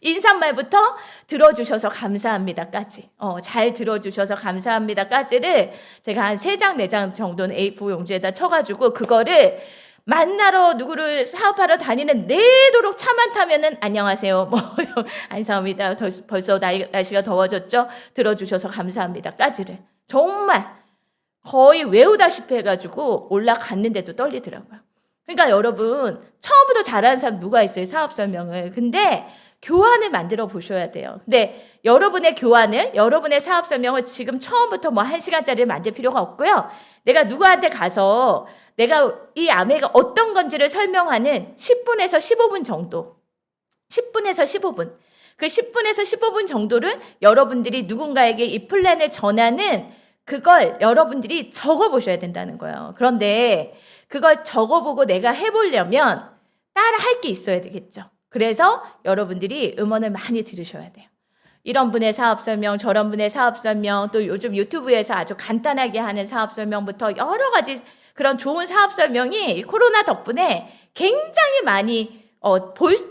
인사말부터 들어주셔서 감사합니다까지 잘 들어주셔서 감사합니다까지를 제가 한 3장 4장 정도는 A4 용지에다 쳐가지고 그거를 만나러 누구를 사업하러 다니는 내도록 차만 타면은 안녕하세요. 뭐 안사합니다. 벌써 날씨가 더워졌죠. 들어주셔서 감사합니다까지를 정말 거의 외우다시피 해가지고 올라갔는데도 떨리더라고요. 그러니까 여러분 처음부터 잘하는 사람 누가 있어요? 사업 설명을. 근데 교환을 만들어 보셔야 돼요. 근데 여러분의 교환을, 여러분의 사업 설명을 지금 처음부터 뭐 1시간짜리를 만들 필요가 없고요. 내가 누구한테 가서 내가 이 아메가 어떤 건지를 설명하는 10분에서 15분 정도. 10분에서 15분. 그 10분에서 15분 정도를 여러분들이 누군가에게 이 플랜을 전하는 그걸 여러분들이 적어보셔야 된다는 거예요. 그런데 그걸 적어보고 내가 해보려면 따라 할 게 있어야 되겠죠. 그래서 여러분들이 음원을 많이 들으셔야 돼요. 이런 분의 사업 설명, 저런 분의 사업 설명, 또 요즘 유튜브에서 아주 간단하게 하는 사업 설명부터 여러 가지 그런 좋은 사업 설명이 코로나 덕분에 굉장히 많이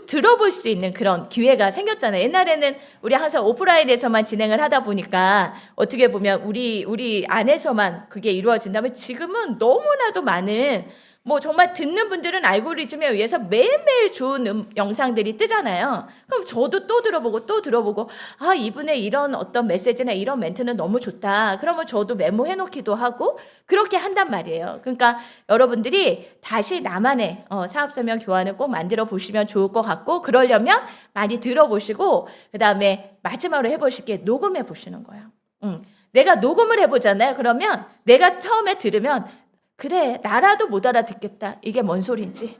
들어볼 수 있는 그런 기회가 생겼잖아요. 옛날에는 우리 항상 오프라인에서만 진행을 하다 보니까 어떻게 보면 우리 안에서만 그게 이루어진다면 지금은 너무나도 많은 뭐 정말 듣는 분들은 알고리즘에 의해서 매일매일 좋은 영상들이 뜨잖아요. 그럼 저도 또 들어보고 이분의 이런 어떤 메시지나 이런 멘트는 너무 좋다. 그러면 저도 메모해 놓기도 하고 그렇게 한단 말이에요. 그러니까 여러분들이 다시 나만의 사업 설명 교환을 꼭 만들어 보시면 좋을 것 같고 그러려면 많이 들어보시고 그다음에 마지막으로 해보실 게 녹음해 보시는 거예요. 내가 녹음을 해보잖아요. 그러면 내가 처음에 들으면 그래, 나라도 못 알아듣겠다. 이게 뭔 소린지.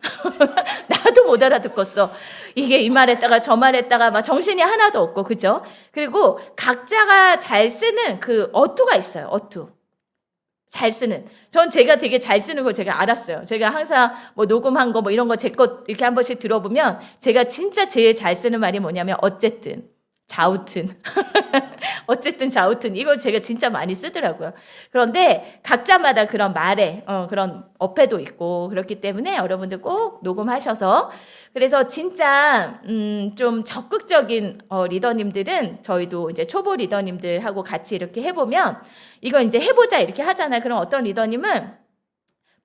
나도 못 알아듣겠어. 이게 이 말했다가 저 말했다가 막 정신이 하나도 없고, 그죠? 그리고 각자가 잘 쓰는 그 어투가 있어요. 어투. 잘 쓰는. 전 제가 되게 잘 쓰는 걸 제가 알았어요. 제가 항상 뭐 녹음한 거 뭐 이런 거 제 것 이렇게 한 번씩 들어보면 제가 진짜 제일 잘 쓰는 말이 뭐냐면 어쨌든. 좌우튼. 어쨌든 좌우튼. 이거 제가 진짜 많이 쓰더라고요. 그런데 각자마다 그런 말에, 그런 어폐도 있고, 그렇기 때문에 여러분들 꼭 녹음하셔서, 그래서 진짜, 좀 적극적인, 리더님들은 저희도 이제 초보 리더님들하고 같이 이렇게 해보면, 이거 이제 해보자 이렇게 하잖아요. 그럼 어떤 리더님은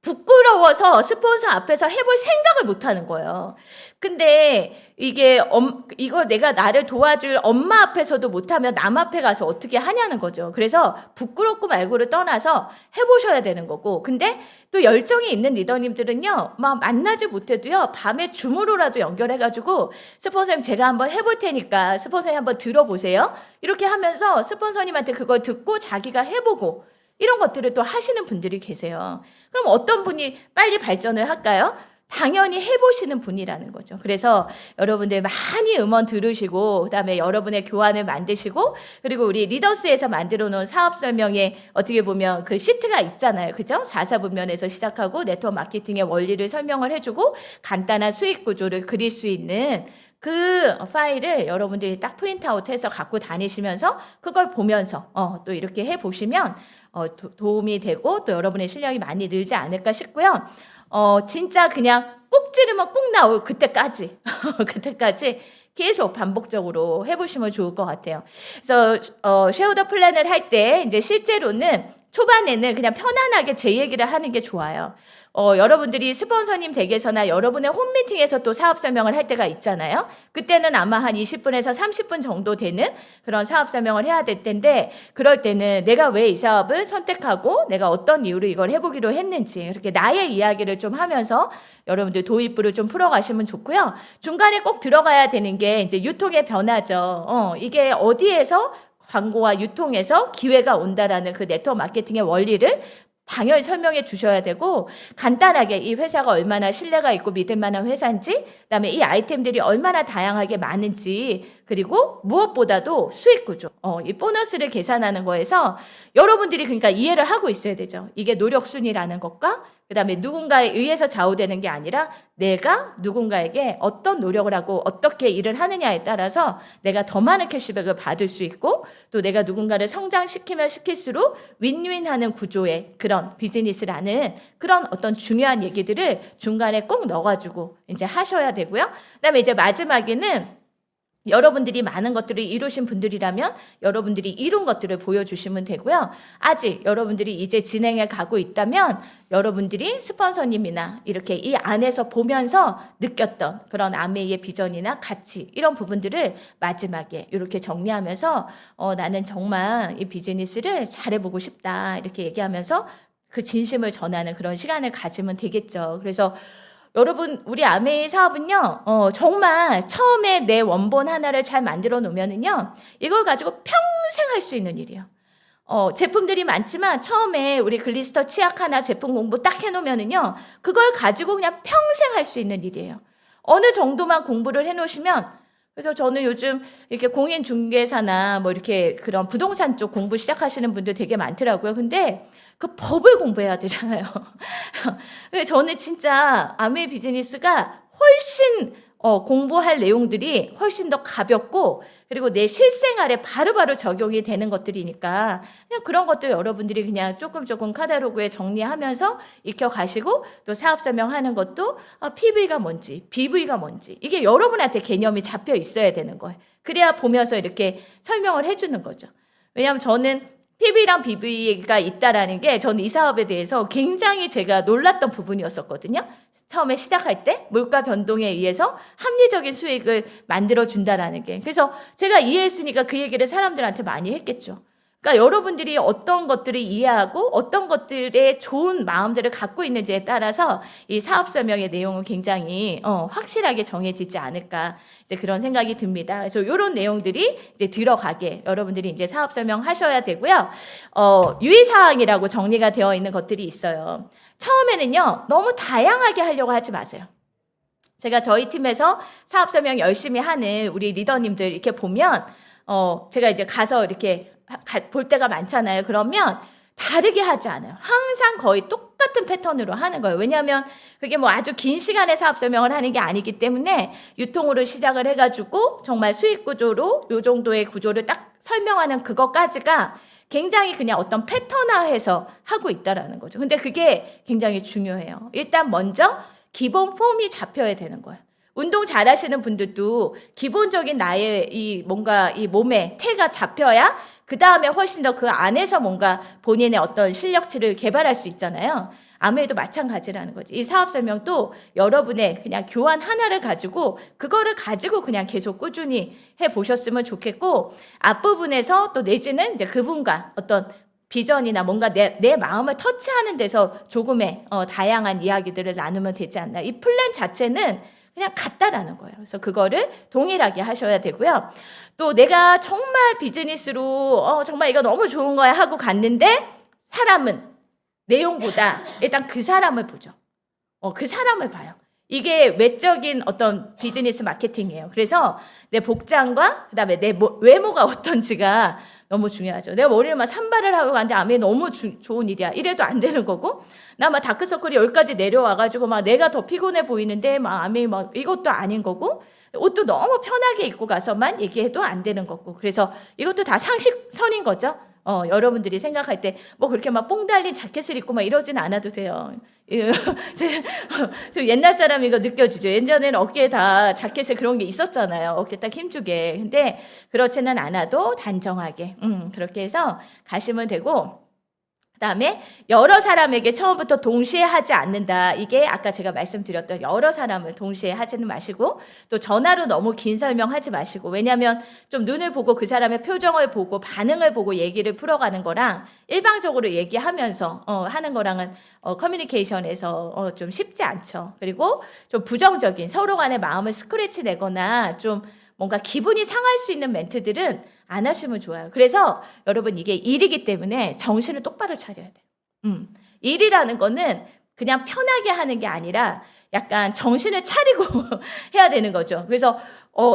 부끄러워서 스폰서 앞에서 해볼 생각을 못 하는 거예요. 근데 이거 내가 나를 도와줄 엄마 앞에서도 못하면 남 앞에 가서 어떻게 하냐는 거죠. 그래서 부끄럽고 말고를 떠나서 해보셔야 되는 거고. 근데 또 열정이 있는 리더님들은요, 막 만나지 못해도요, 밤에 줌으로라도 연결해가지고, 스폰서님 제가 한번 해볼 테니까 스폰서님 한번 들어보세요. 이렇게 하면서 스폰서님한테 그걸 듣고 자기가 해보고, 이런 것들을 또 하시는 분들이 계세요. 그럼 어떤 분이 빨리 발전을 할까요? 당연히 해보시는 분이라는 거죠. 그래서 여러분들 많이 음원 들으시고, 그다음에 여러분의 교환을 만드시고, 그리고 우리 리더스에서 만들어 놓은 사업 설명에 어떻게 보면 그 시트가 있잖아요. 그죠? 4사분면에서 시작하고 네트워크 마케팅의 원리를 설명을 해주고, 간단한 수익 구조를 그릴 수 있는 그 파일을 여러분들이 딱 프린트아웃해서 갖고 다니시면서 그걸 보면서 또 이렇게 해보시면 도움이 되고 또 여러분의 실력이 많이 늘지 않을까 싶고요. 진짜 그냥 꾹 찌르면 꾹 나올 그때까지 그때까지 계속 반복적으로 해보시면 좋을 것 같아요. 그래서 쉐어더 플랜을 할 때 이제 실제로는 초반에는 그냥 편안하게 제 얘기를 하는 게 좋아요. 여러분들이 스폰서님 댁에서나 여러분의 홈미팅에서 또 사업 설명을 할 때가 있잖아요. 그때는 아마 한 20분에서 30분 정도 되는 그런 사업 설명을 해야 될 텐데, 그럴 때는 내가 왜 이 사업을 선택하고 내가 어떤 이유로 이걸 해보기로 했는지, 이렇게 나의 이야기를 좀 하면서 여러분들 도입부를 좀 풀어가시면 좋고요. 중간에 꼭 들어가야 되는 게 이제 유통의 변화죠. 이게 어디에서 광고와 유통에서 기회가 온다라는 그 네트워크 마케팅의 원리를 당연히 설명해 주셔야 되고, 간단하게 이 회사가 얼마나 신뢰가 있고 믿을 만한 회사인지, 그다음에 이 아이템들이 얼마나 다양하게 많은지, 그리고 무엇보다도 수익 구조, 이 보너스를 계산하는 거에서 여러분들이 그러니까 이해를 하고 있어야 되죠. 이게 노력순이라는 것과 그다음에 누군가에 의해서 좌우되는 게 아니라 내가 누군가에게 어떤 노력을 하고 어떻게 일을 하느냐에 따라서 내가 더 많은 캐시백을 받을 수 있고, 또 내가 누군가를 성장시키면 시킬수록 윈윈하는 구조의 그런 비즈니스라는 그런 어떤 중요한 얘기들을 중간에 꼭 넣어가지고 이제 하셔야 되고요. 그다음에 이제 마지막에는 여러분들이 많은 것들을 이루신 분들이라면 여러분들이 이룬 것들을 보여주시면 되고요. 아직 여러분들이 이제 진행해 가고 있다면 여러분들이 스폰서님이나 이렇게 이 안에서 보면서 느꼈던 그런 아메이의 비전이나 가치, 이런 부분들을 마지막에 이렇게 정리하면서 나는 정말 이 비즈니스를 잘해보고 싶다 이렇게 얘기하면서 그 진심을 전하는 그런 시간을 가지면 되겠죠. 그래서 여러분, 우리 아메이 사업은요, 정말 처음에 내 원본 하나를 잘 만들어 놓으면은요, 이걸 가지고 평생 할 수 있는 일이에요. 제품들이 많지만 처음에 우리 글리스터 치약 하나 제품 공부 딱 해놓으면은요, 그걸 가지고 그냥 평생 할 수 있는 일이에요. 어느 정도만 공부를 해놓으시면, 그래서 저는 요즘 이렇게 공인중개사나 뭐 이렇게 그런 부동산 쪽 공부 시작하시는 분들 되게 많더라고요. 근데 그 법을 공부해야 되잖아요. 저는 진짜 아메이 비즈니스가 훨씬 공부할 내용들이 훨씬 더 가볍고, 그리고 내 실생활에 바로바로 적용이 되는 것들이니까 그냥 그런 것들 여러분들이 그냥 조금 카탈로그에 정리하면서 익혀가시고, 또 사업 설명하는 것도 PV가 뭔지 BV가 뭔지 이게 여러분한테 개념이 잡혀 있어야 되는 거예요. 그래야 보면서 이렇게 설명을 해주는 거죠. 왜냐하면 저는 PV랑 BV가 있다라는 게 저는 이 사업에 대해서 굉장히 제가 놀랐던 부분이었었거든요. 처음에 시작할 때 물가 변동에 의해서 합리적인 수익을 만들어준다라는 게. 그래서 제가 이해했으니까 그 얘기를 사람들한테 많이 했겠죠. 그러니까 여러분들이 어떤 것들을 이해하고 어떤 것들의 좋은 마음들을 갖고 있는지에 따라서 이 사업 설명의 내용은 굉장히 확실하게 정해지지 않을까, 이제 그런 생각이 듭니다. 그래서 이런 내용들이 이제 들어가게 여러분들이 이제 사업 설명하셔야 되고요. 유의사항이라고 정리가 되어 있는 것들이 있어요. 처음에는요, 너무 다양하게 하려고 하지 마세요. 제가 저희 팀에서 사업 설명 열심히 하는 우리 리더님들 이렇게 보면 제가 이제 가서 이렇게 볼 때가 많잖아요. 그러면 다르게 하지 않아요. 항상 거의 똑같은 똑같은 패턴으로 하는 거예요. 왜냐하면 그게 뭐 아주 긴 시간에 사업 설명을 하는 게 아니기 때문에 유통으로 시작을 해가지고 정말 수익 구조로 요 정도의 구조를 딱 설명하는 그것까지가 굉장히 그냥 어떤 패턴화해서 하고 있다라는 거죠. 근데 그게 굉장히 중요해요. 일단 먼저 기본 폼이 잡혀야 되는 거예요. 운동 잘하시는 분들도 기본적인 나의 이 뭔가 이 몸에 태가 잡혀야 그 다음에 훨씬 더 그 안에서 뭔가 본인의 어떤 실력치를 개발할 수 있잖아요. 아무래도 마찬가지라는 거지. 이 사업 설명도 여러분의 그냥 교환 하나를 가지고 그거를 가지고 그냥 계속 꾸준히 해 보셨으면 좋겠고, 앞부분에서 또 내지는 이제 그분과 어떤 비전이나 뭔가 내 마음을 터치하는 데서 조금의 다양한 이야기들을 나누면 되지 않나. 이 플랜 자체는 그냥 같다라는 거예요. 그래서 그거를 동일하게 하셔야 되고요. 또 내가 정말 비즈니스로 정말 이거 너무 좋은 거야 하고 갔는데 사람은 내용보다 일단 그 사람을 보죠. 그 사람을 봐요. 이게 외적인 어떤 비즈니스 마케팅이에요. 그래서 내 복장과 그다음에 내 외모가 어떤지가 너무 중요하죠. 내가 머리를 막 산발을 하고 갔는데 아메 너무 좋은 일이야. 이래도 안 되는 거고, 나 막 다크서클이 여기까지 내려와가지고 막 내가 더 피곤해 보이는데 막 아메 막 이것도 아닌 거고, 옷도 너무 편하게 입고 가서만 얘기해도 안 되는 거고. 그래서 이것도 다 상식선인 거죠. 여러분들이 생각할 때 뭐 그렇게 막 뽕 달린 자켓을 입고 막 이러진 않아도 돼요. 저 옛날 사람 이거 느껴지죠. 예전에는 어깨에 다 자켓에 그런 게 있었잖아요. 어깨 딱 힘주게. 근데 그렇지는 않아도 단정하게 그렇게 해서 가시면 되고, 그다음에 여러 사람에게 처음부터 동시에 하지 않는다. 이게 아까 제가 말씀드렸던 여러 사람을 동시에 하지는 마시고, 또 전화로 너무 긴 설명하지 마시고, 왜냐하면 좀 눈을 보고 그 사람의 표정을 보고 반응을 보고 얘기를 풀어가는 거랑 일방적으로 얘기하면서 하는 거랑은 커뮤니케이션에서 좀 쉽지 않죠. 그리고 좀 부정적인 서로 간의 마음을 스크래치 내거나 좀 뭔가 기분이 상할 수 있는 멘트들은 안 하시면 좋아요. 그래서 여러분 이게 일이기 때문에 정신을 똑바로 차려야 돼요. 일이라는 거는 그냥 편하게 하는 게 아니라 약간 정신을 차리고 해야 되는 거죠. 그래서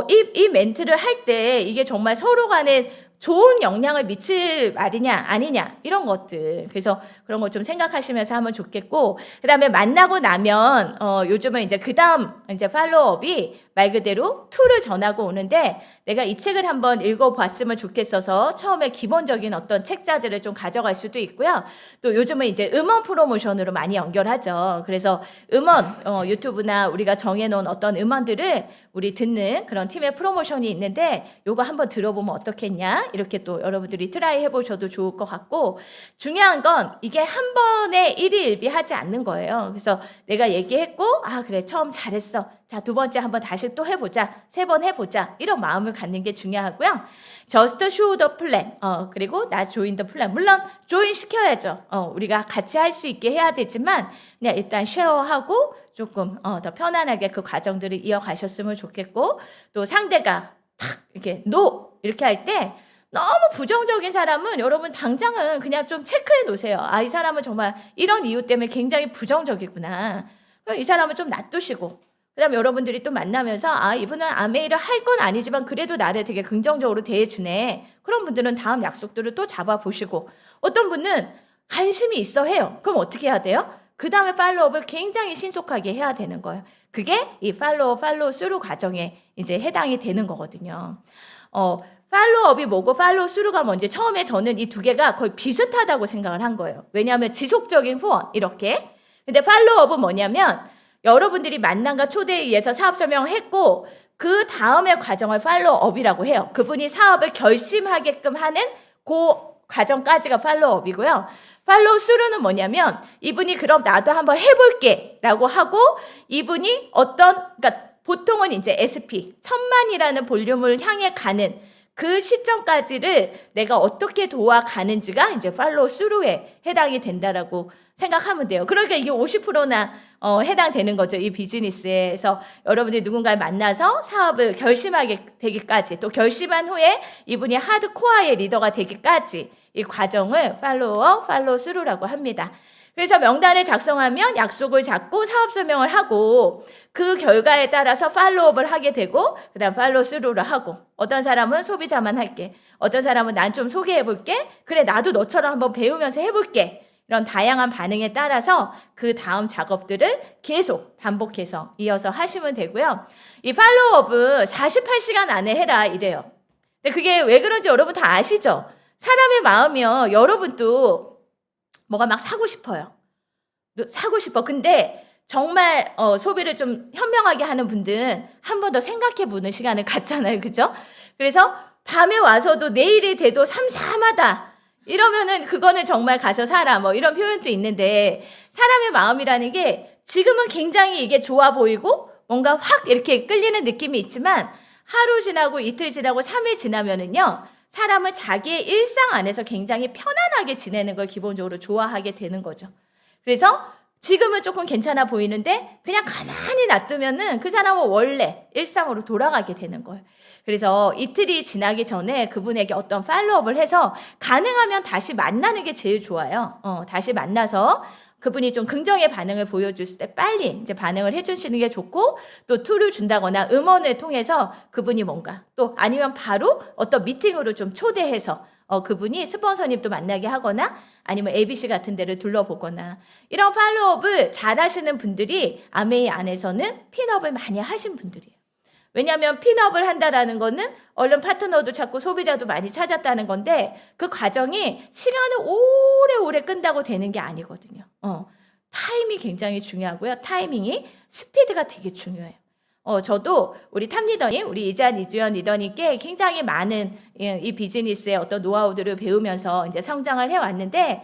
이 멘트를 할 때 이게 정말 서로 간에 좋은 영향을 미칠 말이냐 아니냐 이런 것들, 그래서 그런 거 좀 생각하시면서 하면 좋겠고, 그다음에 만나고 나면 요즘은 이제 그다음 이제 팔로우업이 말 그대로 툴을 전하고 오는데, 내가 이 책을 한번 읽어봤으면 좋겠어서 처음에 기본적인 어떤 책자들을 좀 가져갈 수도 있고요. 또 요즘은 이제 음원 프로모션으로 많이 연결하죠. 그래서 음원 유튜브나 우리가 정해놓은 어떤 음원들을 우리 듣는 그런 팀의 프로모션이 있는데, 요거 한번 들어보면 어떻겠냐, 이렇게 또 여러분들이 트라이 해보셔도 좋을 것 같고, 중요한 건 이게 한 번에 일희일비하지 않는 거예요. 그래서 내가 얘기했고 그래 처음 잘했어, 자, 두 번째 한번 다시 또 해보자, 세 번 해보자, 이런 마음을 갖는 게 중요하고요. Just show the plan. 그리고 나 join the plan. 물론 join 시켜야죠. 우리가 같이 할 수 있게 해야 되지만 그냥 일단 쉐어하고 조금 더 편안하게 그 과정들을 이어가셨으면 좋겠고, 또 상대가 탁 이렇게 no 이렇게 할 때 너무 부정적인 사람은 여러분 당장은 그냥 좀 체크해 놓으세요. 이 사람은 정말 이런 이유 때문에 굉장히 부정적이구나. 그럼 이 사람은 좀 놔두시고, 그다음에 여러분들이 또 만나면서 이분은 아메이를 할 건 아니지만 그래도 나를 되게 긍정적으로 대해주네. 그런 분들은 다음 약속들을 또 잡아보시고, 어떤 분은 관심이 있어 해요. 그럼 어떻게 해야 돼요? 그 다음에 팔로우업을 굉장히 신속하게 해야 되는 거예요. 그게 이 팔로우 스루 과정에 이제 해당이 되는 거거든요. 팔로우업이 뭐고 팔로우 스루가 뭔지 처음에 저는 이 두 개가 거의 비슷하다고 생각을 한 거예요. 왜냐하면 지속적인 후원 이렇게. 근데 팔로우업은 뭐냐면 여러분들이 만남과 초대에 의해서 사업 설명을 했고, 그 다음의 과정을 팔로우업이라고 해요. 그분이 사업을 결심하게끔 하는 그 과정까지가 팔로우업이고요. 팔로우 스루는 뭐냐면 이분이 그럼 나도 한번 해볼게 라고 하고, 이분이 그러니까 보통은 이제 SP 1000만이라는 볼륨을 향해 가는 그 시점까지를 내가 어떻게 도와가는지가 이제 팔로우 스루에 해당이 된다라고 생각하면 돼요. 그러니까 이게 50%나 해당되는 거죠. 이 비즈니스에서 여러분들이 누군가를 만나서 사업을 결심하게 되기까지, 또 결심한 후에 이분이 하드코어의 리더가 되기까지 이 과정을 팔로우 스루라고 합니다. 그래서 명단을 작성하면 약속을 잡고 사업 설명을 하고, 그 결과에 따라서 팔로우업을 하게 되고, 그 다음 팔로우 스루를 하고, 어떤 사람은 소비자만 할게, 어떤 사람은 난 좀 소개해볼게, 그래 나도 너처럼 한번 배우면서 해볼게, 이런 다양한 반응에 따라서 그 다음 작업들을 계속 반복해서 이어서 하시면 되고요. 이 팔로우업은 48시간 안에 해라 이래요. 근데 그게 왜 그런지 여러분 다 아시죠? 사람의 마음이요. 여러분도 뭐가 막 사고 싶어요. 사고 싶어. 근데 정말 소비를 좀 현명하게 하는 분들은 한 번 더 생각해 보는 시간을 갖잖아요. 그죠? 그래서 밤에 와서도 내일이 돼도 삼삼하다. 이러면은 그거는 정말 가서 사라. 뭐 이런 표현도 있는데 사람의 마음이라는 게 지금은 굉장히 이게 좋아 보이고 뭔가 확 이렇게 끌리는 느낌이 있지만 하루 지나고 이틀 지나고 3일 지나면은요. 사람은 자기의 일상 안에서 굉장히 편안하게 지내는 걸 기본적으로 좋아하게 되는 거죠. 그래서 지금은 조금 괜찮아 보이는데 그냥 가만히 놔두면은 그 사람은 원래 일상으로 돌아가게 되는 거예요. 그래서 이틀이 지나기 전에 그분에게 어떤 팔로우업을 해서 가능하면 다시 만나는 게 제일 좋아요. 다시 만나서 그분이 좀 긍정의 반응을 보여줬을 때 빨리 이제 반응을 해주시는 게 좋고 또 툴을 준다거나 음원을 통해서 그분이 뭔가 또 아니면 바로 어떤 미팅으로 좀 초대해서 그분이 스폰서님도 만나게 하거나 아니면 ABC 같은 데를 둘러보거나 이런 팔로우업을 잘 하시는 분들이 아메이 안에서는 핀업을 많이 하신 분들이에요. 왜냐하면 핀업을 한다라는 거는 얼른 파트너도 찾고 소비자도 많이 찾았다는 건데 그 과정이 시간을 오래오래 끈다고 되는 게 아니거든요. 타임이 굉장히 중요하고요. 타이밍이 스피드가 되게 중요해요. 저도 우리 탑리더님, 우리 이주연 리더님께 굉장히 많은 이 비즈니스의 어떤 노하우들을 배우면서 이제 성장을 해왔는데,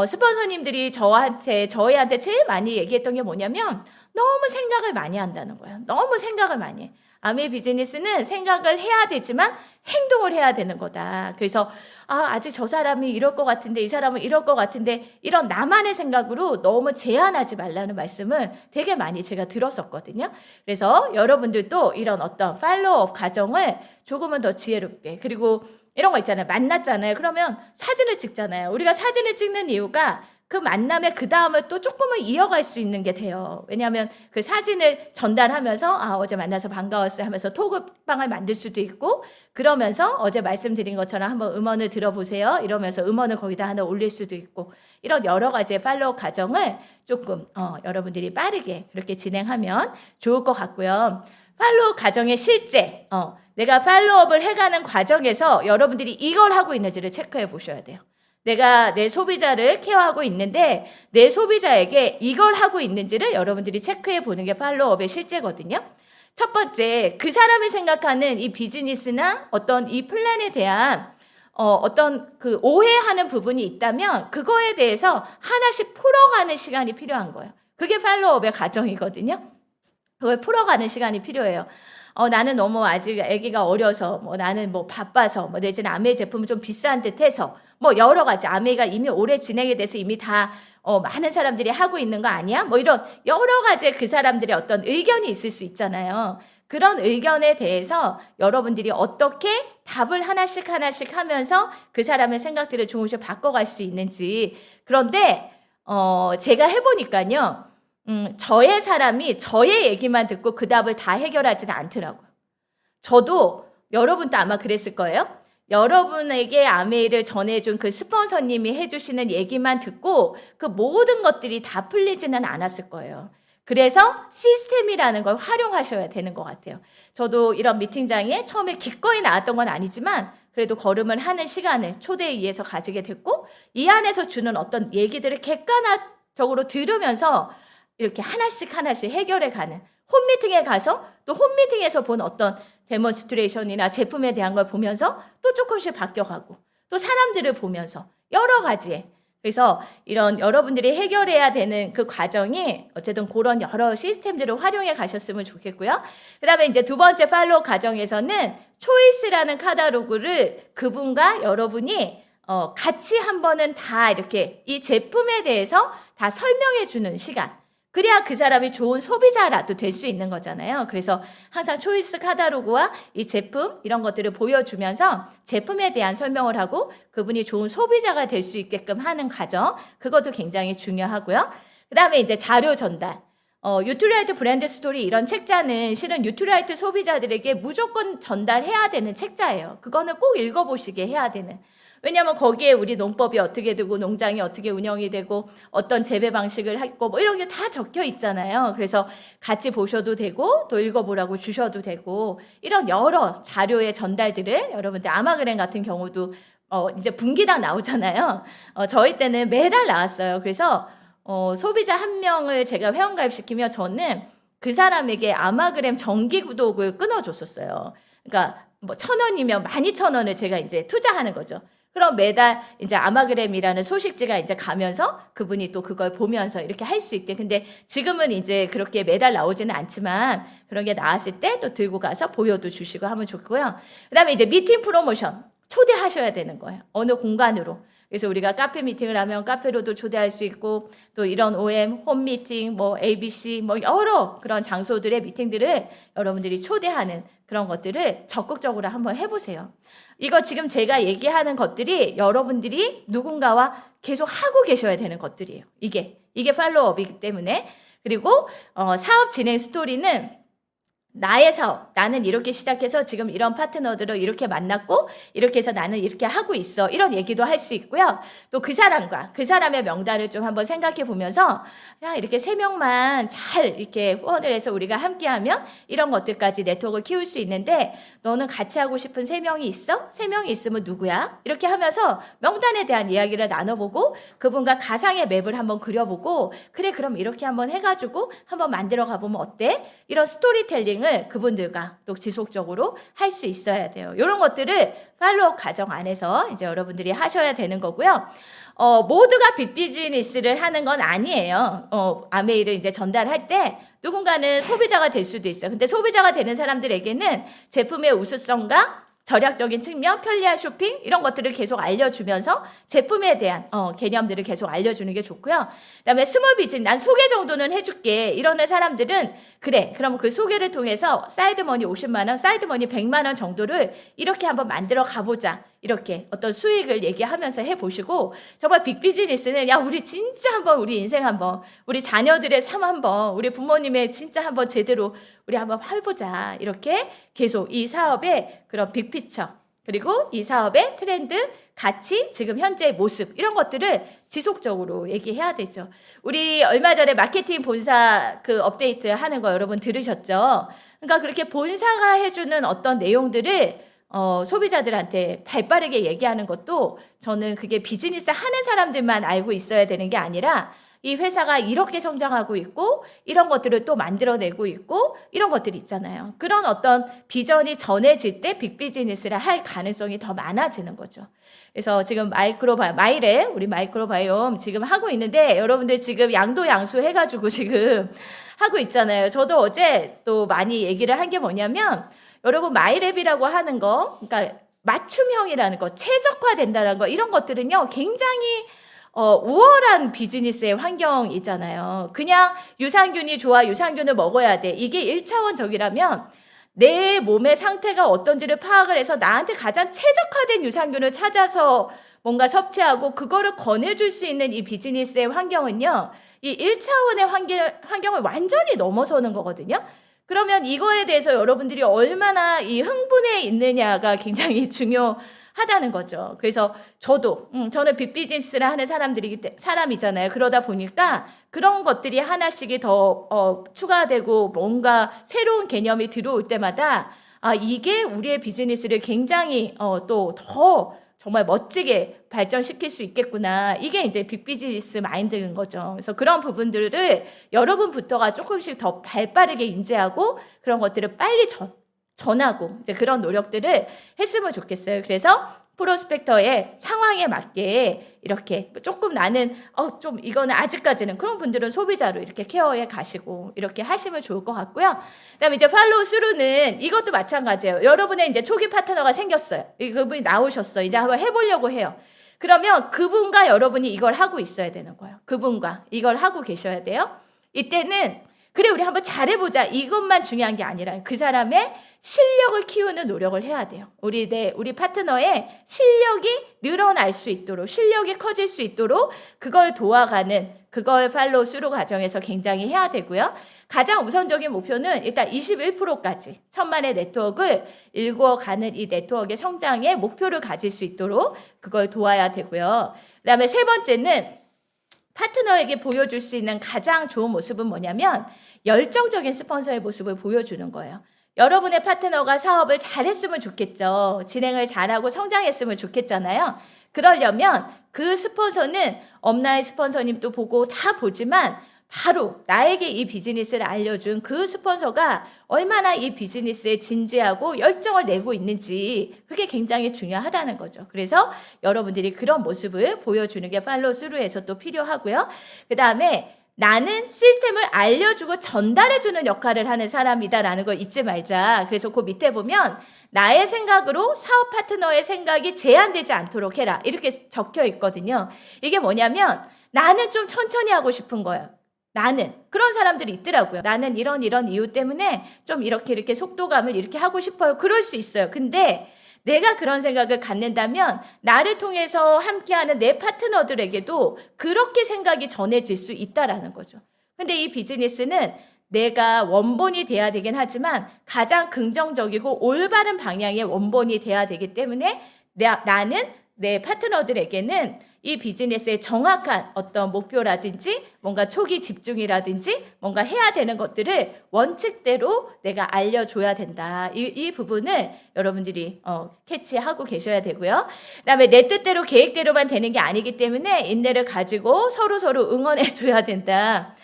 스폰서님들이 저희한테 제일 많이 얘기했던 게 뭐냐면, 너무 생각을 많이 한다는 거예요. 너무 생각을 많이 해. 아메이 비즈니스는 생각을 해야 되지만 행동을 해야 되는 거다. 그래서 아직 저 사람이 이럴 것 같은데 이 사람은 이럴 것 같은데 이런 나만의 생각으로 너무 제한하지 말라는 말씀을 되게 많이 제가 들었었거든요. 그래서 여러분들도 이런 어떤 팔로우업 과정을 조금은 더 지혜롭게 그리고 이런 거 있잖아요. 만났잖아요. 그러면 사진을 찍잖아요. 우리가 사진을 찍는 이유가 그 만남에 그 다음을 또 조금은 이어갈 수 있는 게 돼요. 왜냐하면 그 사진을 전달하면서 어제 만나서 반가웠어요 하면서 톡방을 만들 수도 있고 그러면서 어제 말씀드린 것처럼 한번 음원을 들어보세요 이러면서 음원을 거기다 하나 올릴 수도 있고 이런 여러 가지의 팔로우 과정을 조금 여러분들이 빠르게 그렇게 진행하면 좋을 것 같고요. 팔로우 과정의 실제 내가 팔로우업을 해가는 과정에서 여러분들이 이걸 하고 있는지를 체크해 보셔야 돼요. 내가 내 소비자를 케어하고 있는데 내 소비자에게 이걸 하고 있는지를 여러분들이 체크해 보는 게 팔로우업의 실제거든요. 첫 번째, 그 사람이 생각하는 이 비즈니스나 어떤 이 플랜에 대한 어떤 그 오해하는 부분이 있다면 그거에 대해서 하나씩 풀어가는 시간이 필요한 거예요. 그게 팔로우업의 과정이거든요. 그걸 풀어가는 시간이 필요해요. 나는 너무 아직 아기가 어려서, 나는 바빠서, 내지는 아메이 제품은 좀 비싼 듯 해서, 여러 가지, 아메이가 이미 오래 진행이 돼서 이미 다, 많은 사람들이 하고 있는 거 아니야? 이런 여러 가지의 그 사람들의 어떤 의견이 있을 수 있잖아요. 그런 의견에 대해서 여러분들이 어떻게 답을 하나씩 하면서 그 사람의 생각들을 조금씩 바꿔갈 수 있는지. 그런데, 제가 해보니까요. 저의 사람이 저의 얘기만 듣고 그 답을 다 해결하지는 않더라고요. 저도 여러분도 아마 그랬을 거예요. 여러분에게 아메이를 전해준 그 스폰서님이 해주시는 얘기만 듣고 그 모든 것들이 다 풀리지는 않았을 거예요. 그래서 시스템이라는 걸 활용하셔야 되는 것 같아요. 저도 이런 미팅장에 처음에 기꺼이 나왔던 건 아니지만 그래도 걸음을 하는 시간을 초대에 의해서 가지게 됐고 이 안에서 주는 어떤 얘기들을 객관적으로 들으면서 이렇게 하나씩 해결해가는 홈미팅에 가서 또 홈미팅에서 본 어떤 데몬스트레이션이나 제품에 대한 걸 보면서 또 조금씩 바뀌어가고 또 사람들을 보면서 여러 가지에 그래서 이런 여러분들이 해결해야 되는 그 과정이 어쨌든 그런 여러 시스템들을 활용해 가셨으면 좋겠고요. 그 다음에 이제 두 번째 팔로우 과정에서는 초이스라는 카탈로그를 그분과 여러분이 같이 한 번은 다 이렇게 이 제품에 대해서 다 설명해 주는 시간. 그래야 그 사람이 좋은 소비자라도 될 수 있는 거잖아요. 그래서 항상 초이스 카탈로그와 이 제품 이런 것들을 보여주면서 제품에 대한 설명을 하고 그분이 좋은 소비자가 될 수 있게끔 하는 과정 그것도 굉장히 중요하고요. 그 다음에 이제 자료 전달. 유트라이트 브랜드 스토리 이런 책자는 실은 유트라이트 소비자들에게 무조건 전달해야 되는 책자예요. 그거는 꼭 읽어보시게 해야 되는. 왜냐하면 거기에 우리 농법이 어떻게 되고 농장이 어떻게 운영이 되고 어떤 재배 방식을 했고 뭐 이런 게 다 적혀 있잖아요. 그래서 같이 보셔도 되고 또 읽어보라고 주셔도 되고 이런 여러 자료의 전달들을 여러분들 아마그램 같은 경우도 이제 분기당 나오잖아요. 저희 때는 매달 나왔어요. 그래서 소비자 한 명을 제가 회원가입시키면 저는 그 사람에게 아마그램 정기 구독을 끊어줬었어요. 그러니까 뭐 1,000원이면 12,000원을 제가 이제 투자하는 거죠. 그럼 매달 이제 아마그램이라는 소식지가 이제 가면서 그분이 또 그걸 보면서 이렇게 할 수 있게. 근데 지금은 이제 그렇게 매달 나오지는 않지만 그런 게 나왔을 때 또 들고 가서 보여도 주시고 하면 좋고요. 그다음에 이제 미팅 프로모션 초대하셔야 되는 거예요. 어느 공간으로. 그래서 우리가 카페 미팅을 하면 카페로도 초대할 수 있고 또 이런 OM, 홈 미팅, 뭐 ABC, 뭐 여러 그런 장소들의 미팅들을 여러분들이 초대하는 그런 것들을 적극적으로 한번 해보세요. 이거 지금 제가 얘기하는 것들이 여러분들이 누군가와 계속 하고 계셔야 되는 것들이에요. 이게 팔로우업이기 때문에. 그리고 사업 진행 스토리는 나의 사업, 나는 이렇게 시작해서 지금 이런 파트너들을 이렇게 만났고 이렇게 해서 나는 이렇게 하고 있어. 이런 얘기도 할 수 있고요. 또 그 사람과 그 사람의 명단을 좀 한번 생각해 보면서 야, 이렇게 3명만 잘 이렇게 후원을 해서 우리가 함께하면 이런 것들까지 네트워크를 키울 수 있는데 너는 같이 하고 싶은 3명이 있어? 3명이 있으면 누구야? 이렇게 하면서 명단에 대한 이야기를 나눠보고 그분과 가상의 맵을 한번 그려보고 그래 그럼 이렇게 한번 해가지고 한번 만들어 가보면 어때? 이런 스토리텔링 그분들과 또 지속적으로 할 수 있어야 돼요. 이런 것들을 팔로우 과정 안에서 이제 여러분들이 하셔야 되는 거고요. 모두가 빅비즈니스를 하는 건 아니에요. 아메이를 이제 전달할 때 누군가는 소비자가 될 수도 있어요. 근데 소비자가 되는 사람들에게는 제품의 우수성과 절약적인 측면, 편리한 쇼핑 이런 것들을 계속 알려주면서 제품에 대한 개념들을 계속 알려주는 게 좋고요. 그다음에 스몰 비즈니스, 난 소개 정도는 해줄게 이러는 사람들은 그래 그럼 그 소개를 통해서 사이드머니 50만 원, 사이드머니 100만 원 정도를 이렇게 한번 만들어 가보자. 이렇게 어떤 수익을 얘기하면서 해보시고 정말 빅비즈니스는 야 우리 진짜 한번 우리 인생 한번 우리 자녀들의 삶 한번 우리 부모님의 진짜 한번 제대로 우리 한번 해보자. 이렇게 계속 이 사업의 그런 빅피처 그리고 이 사업의 트렌드 가치 지금 현재의 모습 이런 것들을 지속적으로 얘기해야 되죠. 우리 얼마 전에 마케팅 본사 그 업데이트 하는 거 여러분 들으셨죠? 그러니까 그렇게 본사가 해주는 어떤 내용들을 소비자들한테 발빠르게 얘기하는 것도 저는 그게 비즈니스 하는 사람들만 알고 있어야 되는 게 아니라 이 회사가 이렇게 성장하고 있고 이런 것들을 또 만들어내고 있고 이런 것들이 있잖아요. 그런 어떤 비전이 전해질 때 빅비즈니스를 할 가능성이 더 많아지는 거죠. 그래서 지금 마일에 우리 마이크로바이옴 지금 하고 있는데 여러분들 지금 양도양수 해가지고 지금 하고 있잖아요. 저도 어제 또 많이 얘기를 한 게 뭐냐면 여러분 마이랩이라고 하는 거 그러니까 맞춤형이라는 거 최적화된다는 거 이런 것들은요 굉장히 우월한 비즈니스의 환경이잖아요. 그냥 유산균이 좋아 유산균을 먹어야 돼 이게 1차원적이라면 내 몸의 상태가 어떤지를 파악을 해서 나한테 가장 최적화된 유산균을 찾아서 뭔가 섭취하고 그거를 권해줄 수 있는 이 비즈니스의 환경은요 이 1차원의 환경을 완전히 넘어서는 거거든요. 그러면 이거에 대해서 여러분들이 얼마나 이 흥분해 있느냐가 굉장히 중요하다는 거죠. 그래서 저는 빅비즈니스를 하는 사람이잖아요. 그러다 보니까 그런 것들이 하나씩이 더 추가되고 뭔가 새로운 개념이 들어올 때마다 이게 우리의 비즈니스를 굉장히 또 더 정말 멋지게 발전시킬 수 있겠구나. 이게 이제 빅비즈니스 마인드인 거죠. 그래서 그런 부분들을 여러분부터가 조금씩 더 발빠르게 인지하고 그런 것들을 빨리 전하고 이제 그런 노력들을 했으면 좋겠어요. 그래서 프로스펙터의 상황에 맞게 이렇게 조금 나는 좀 이거는 아직까지는 그런 분들은 소비자로 이렇게 케어해 가시고 이렇게 하시면 좋을 것 같고요. 그다음에 이제 팔로우 스루는 이것도 마찬가지예요. 여러분의 이제 초기 파트너가 생겼어요. 그분이 나오셨어. 이제 한번 해보려고 해요. 그러면 그분과 여러분이 이걸 하고 있어야 되는 거예요. 그분과 이걸 하고 계셔야 돼요. 이때는 그래 우리 한번 잘해보자 이것만 중요한 게 아니라 그 사람의 실력을 키우는 노력을 해야 돼요. 우리 파트너의 실력이 늘어날 수 있도록, 실력이 커질 수 있도록 그걸 도와가는, 그걸 팔로우 스루 과정에서 굉장히 해야 되고요. 가장 우선적인 목표는 일단 21%까지 천만의 네트워크를 일궈가는 이 네트워크의 성장에 목표를 가질 수 있도록 그걸 도와야 되고요. 그 다음에 세 번째는 파트너에게 보여줄 수 있는 가장 좋은 모습은 뭐냐면 열정적인 스폰서의 모습을 보여주는 거예요. 여러분의 파트너가 사업을 잘했으면 좋겠죠. 진행을 잘하고 성장했으면 좋겠잖아요. 그러려면 그 스폰서는 업라인 스폰서님도 보고 다 보지만 바로 나에게 이 비즈니스를 알려준 그 스폰서가 얼마나 이 비즈니스에 진지하고 열정을 내고 있는지 그게 굉장히 중요하다는 거죠. 그래서 여러분들이 그런 모습을 보여주는 게 팔로우 스루에서 또 필요하고요. 그 다음에 나는 시스템을 알려주고 전달해주는 역할을 하는 사람이다라는 걸 잊지 말자. 그래서 그 밑에 보면 나의 생각으로 사업 파트너의 생각이 제한되지 않도록 해라. 이렇게 적혀 있거든요. 이게 뭐냐면 나는 좀 천천히 하고 싶은 거예요. 나는 그런 사람들이 있더라고요. 나는 이런 이유 때문에 좀 이렇게 속도감을 이렇게 하고 싶어요. 그럴 수 있어요. 근데 내가 그런 생각을 갖는다면 나를 통해서 함께하는 내 파트너들에게도 그렇게 생각이 전해질 수 있다라는 거죠. 근데 이 비즈니스는 내가 원본이 돼야 되긴 하지만 가장 긍정적이고 올바른 방향의 원본이 돼야 되기 때문에 나는 내 파트너들에게는 이 비즈니스의 정확한 어떤 목표라든지 뭔가 초기 집중이라든지 뭔가 해야 되는 것들을 원칙대로 내가 알려줘야 된다. 이 부분을 여러분들이 캐치하고 계셔야 되고요. 그다음에 내 뜻대로 계획대로만 되는 게 아니기 때문에 인내를 가지고 서로 응원해줘야 된다.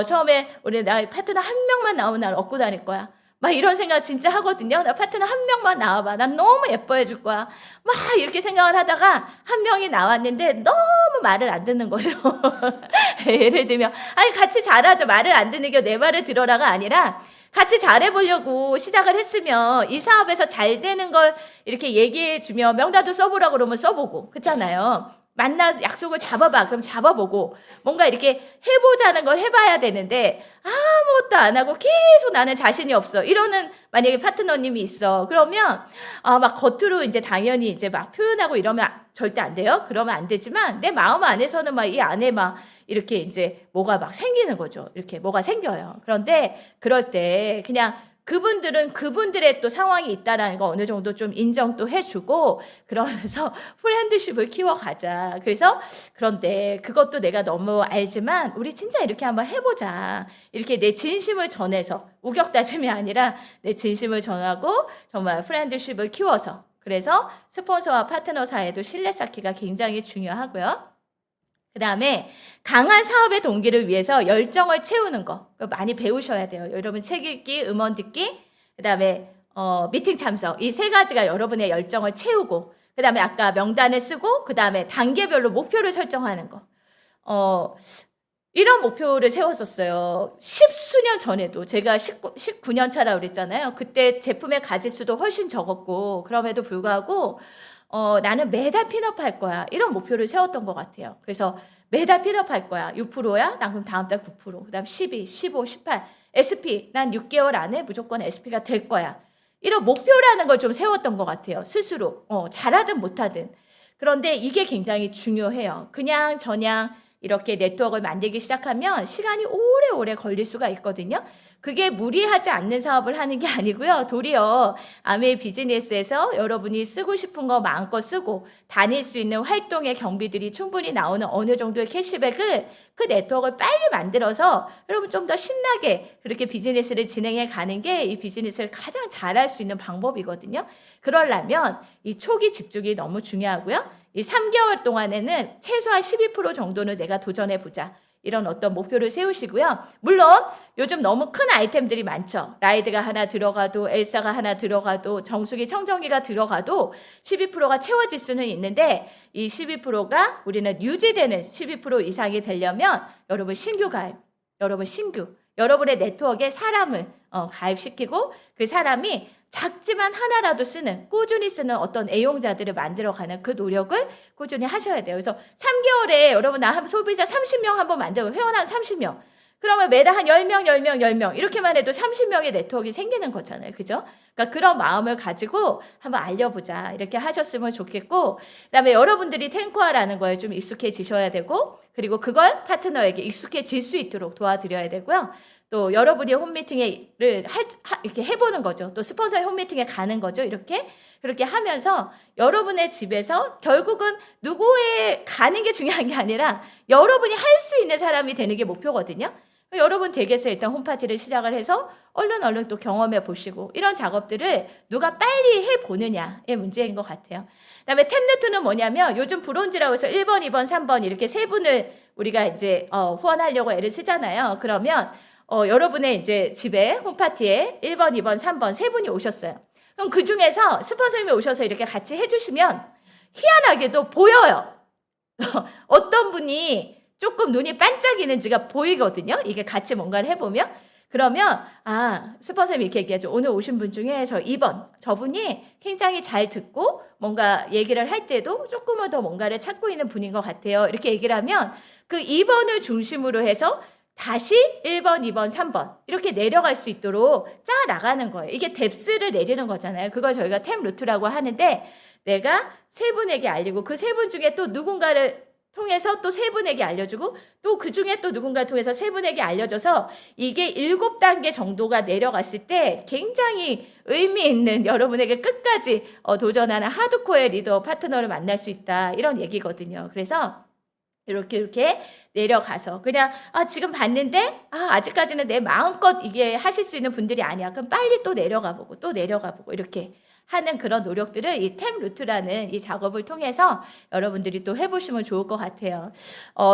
처음에 우리 나 파트너 한 명만 나오면 날 얻고 다닐 거야. 막 이런 생각 진짜 하거든요. 나 파트너 한 명만 나와봐. 난 너무 예뻐해 줄 거야. 막 이렇게 생각을 하다가 한 명이 나왔는데 너무 말을 안 듣는 거죠. 예를 들면 아니 같이 잘하자. 말을 안 듣는 게 내 말을 들어라가 아니라 같이 잘해보려고 시작을 했으면 이 사업에서 잘 되는 걸 이렇게 얘기해주면 명단도 써보라고 그러면 써보고 그렇잖아요. 만나서 약속을 잡아봐. 그럼 잡아보고 뭔가 이렇게 해보자는 걸 해봐야 되는데 아무것도 안 하고 계속 나는 자신이 없어. 이러는 만약에 파트너님이 있어. 그러면 막 겉으로 이제 당연히 이제 막 표현하고 이러면 절대 안 돼요. 그러면 안 되지만 내 마음 안에서는 막 이 안에 막 이렇게 이제 뭐가 막 생기는 거죠. 이렇게 뭐가 생겨요. 그런데 그럴 때 그냥 그분들은 그분들의 또 상황이 있다라는 거 어느 정도 좀 인정도 해주고 그러면서 프렌드십을 키워가자. 그래서 그런데 그것도 내가 너무 알지만 우리 진짜 이렇게 한번 해보자. 이렇게 내 진심을 전해서 우격다짐이 아니라 내 진심을 전하고 정말 프렌드십을 키워서 그래서 스폰서와 파트너 사이에도 신뢰 쌓기가 굉장히 중요하고요. 그 다음에 강한 사업의 동기를 위해서 열정을 채우는 거 많이 배우셔야 돼요. 여러분 책 읽기, 음원 듣기, 그 다음에 미팅 참석 이 세 가지가 여러분의 열정을 채우고 그 다음에 아까 명단을 쓰고 그 다음에 단계별로 목표를 설정하는 거 이런 목표를 세웠었어요. 10수년 전에도 제가 19년 차라고 그랬잖아요. 그때 제품의 가짓수도 훨씬 적었고 그럼에도 불구하고 나는 매달 핀업할 거야. 이런 목표를 세웠던 것 같아요. 그래서 매달 핀업할 거야. 6%야? 난 그럼 다음 달 9%. 그 다음 12, 15, 18. SP. 난 6개월 안에 무조건 SP가 될 거야. 이런 목표라는 걸 좀 세웠던 것 같아요. 스스로. 잘하든 못하든. 그런데 이게 굉장히 중요해요. 그냥 저냥 이렇게 네트워크를 만들기 시작하면 시간이 오래오래 걸릴 수가 있거든요. 그게 무리하지 않는 사업을 하는 게 아니고요. 도리어 아메이 비즈니스에서 여러분이 쓰고 싶은 거 마음껏 쓰고 다닐 수 있는 활동의 경비들이 충분히 나오는 어느 정도의 캐시백을 그 네트워크를 빨리 만들어서 여러분 좀 더 신나게 그렇게 비즈니스를 진행해 가는 게 이 비즈니스를 가장 잘할 수 있는 방법이거든요. 그러려면 이 초기 집중이 너무 중요하고요. 이 3개월 동안에는 최소한 12% 정도는 내가 도전해보자. 이런 어떤 목표를 세우시고요. 물론 요즘 너무 큰 아이템들이 많죠. 라이드가 하나 들어가도 엘사가 하나 들어가도 정수기 청정기가 들어가도 12%가 채워질 수는 있는데 이 12%가 우리는 유지되는 12% 이상이 되려면 여러분 신규 가입, 여러분의 네트워크에 사람을 가입시키고 그 사람이 작지만 하나라도 쓰는 꾸준히 쓰는 어떤 애용자들을 만들어가는 그 노력을 꾸준히 하셔야 돼요. 그래서 3개월에 여러분 나 소비자 30명 한번 만들고 회원 한 30명 그러면 매달 한 10명, 10명, 10명 이렇게만 해도 30명의 네트워크가 생기는 거잖아요. 그죠? 그러니까 그런 마음을 가지고 한번 알려보자 이렇게 하셨으면 좋겠고, 그다음에 여러분들이 탱커화라는 거에 좀 익숙해지셔야 되고, 그리고 그걸 파트너에게 익숙해질 수 있도록 도와드려야 되고요. 또 여러분이 홈미팅을 이렇게 해보는 거죠. 또 스폰서의 홈미팅에 가는 거죠. 이렇게 그렇게 하면서 여러분의 집에서 결국은 누구에 가는 게 중요한 게 아니라 여러분이 할 수 있는 사람이 되는 게 목표거든요. 여러분 댁에서 일단 홈파티를 시작을 해서 얼른 또 경험해 보시고, 이런 작업들을 누가 빨리 해보느냐의 문제인 것 같아요. 그다음에 템루트는 뭐냐면, 요즘 브론즈라고 해서 1번, 2번, 3번 이렇게 세 분을 우리가 이제 후원하려고 애를 쓰잖아요. 그러면 여러분의 이제 집에 홈파티에 1번, 2번, 3번 세 분이 오셨어요. 그럼 그 중에서 스폰서님이 오셔서 이렇게 같이 해주시면 희한하게도 보여요. 어떤 분이 조금 눈이 반짝이는지가 보이거든요. 이게 같이 뭔가를 해보면. 그러면 스폰서님이 이렇게 얘기하죠. 오늘 오신 분 중에 저 2번 저분이 굉장히 잘 듣고 뭔가 얘기를 할 때도 조금은 더 뭔가를 찾고 있는 분인 것 같아요. 이렇게 얘기를 하면 그 2번을 중심으로 해서 다시 1번, 2번, 3번 이렇게 내려갈 수 있도록 짜 나가는 거예요. 이게 뎁스를 내리는 거잖아요. 그걸 저희가 템 루트라고 하는데, 내가 세 분에게 알리고 그 세 분 중에 또 누군가를 통해서 또 세 분에게 알려주고, 또 그 중에 또 누군가 통해서 세 분에게 알려줘서 이게 7단계 정도가 내려갔을 때 굉장히 의미 있는, 여러분에게 끝까지 도전하는 하드코어의 리더 파트너를 만날 수 있다, 이런 얘기거든요. 그래서 이렇게 내려가서 그냥 지금 봤는데 아직까지는 내 마음껏 이게 하실 수 있는 분들이 아니야. 그럼 빨리 또 내려가 보고 또 내려가 보고 이렇게 하는 그런 노력들을 이 템 루트라는 이 작업을 통해서 여러분들이 또 해보시면 좋을 것 같아요.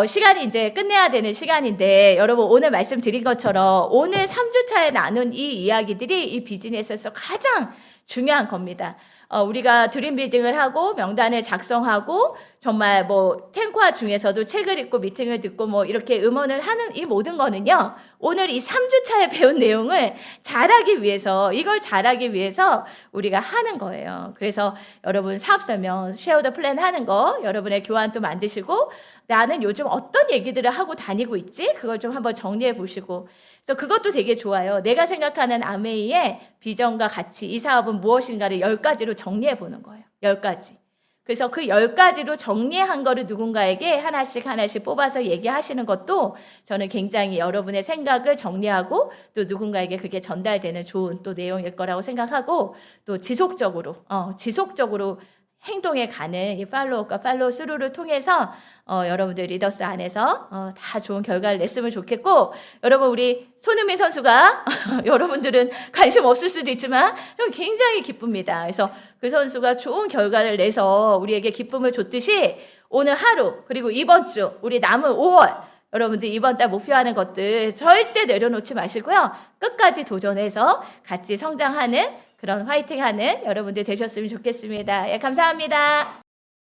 시간이 이제 끝내야 되는 시간인데, 여러분 오늘 말씀드린 것처럼 오늘 3주차에 나눈 이 이야기들이 이 비즈니스에서 가장 중요한 겁니다. 우리가 드림 빌딩을 하고 명단을 작성하고 정말 뭐 탱커화 중에서도 책을 읽고 미팅을 듣고 뭐 이렇게 음원을 하는 이 모든 거는요, 오늘 이 3주차에 배운 내용을 잘하기 위해서, 이걸 잘하기 위해서 우리가 하는 거예요. 그래서 여러분 사업 설명, 쉐어더 플랜 하는 거, 여러분의 교환도 만드시고, 나는 요즘 어떤 얘기들을 하고 다니고 있지? 그걸 좀 한번 정리해 보시고, 그래서 그것도 되게 좋아요. 내가 생각하는 아메이의 비전과 가치, 이 사업은 무엇인가를 10가지로 정리해 보는 거예요. 10가지. 그래서 그 10가지로 정리한 거를 누군가에게 하나씩 뽑아서 얘기하시는 것도 저는 굉장히 여러분의 생각을 정리하고 또 누군가에게 그게 전달되는 좋은 또 내용일 거라고 생각하고, 또 지속적으로 행동에 가는 이 팔로우업과 팔로우 스루를 통해서 여러분들 리더스 안에서 다 좋은 결과를 냈으면 좋겠고, 여러분 우리 손흥민 선수가 여러분들은 관심 없을 수도 있지만 좀 굉장히 기쁩니다. 그래서 그 선수가 좋은 결과를 내서 우리에게 기쁨을 줬듯이, 오늘 하루 그리고 이번 주 우리 남은 5월 여러분들 이번 달 목표하는 것들 절대 내려놓지 마시고요. 끝까지 도전해서 같이 성장하는 그런 화이팅하는 여러분들 되셨으면 좋겠습니다. 예, 감사합니다.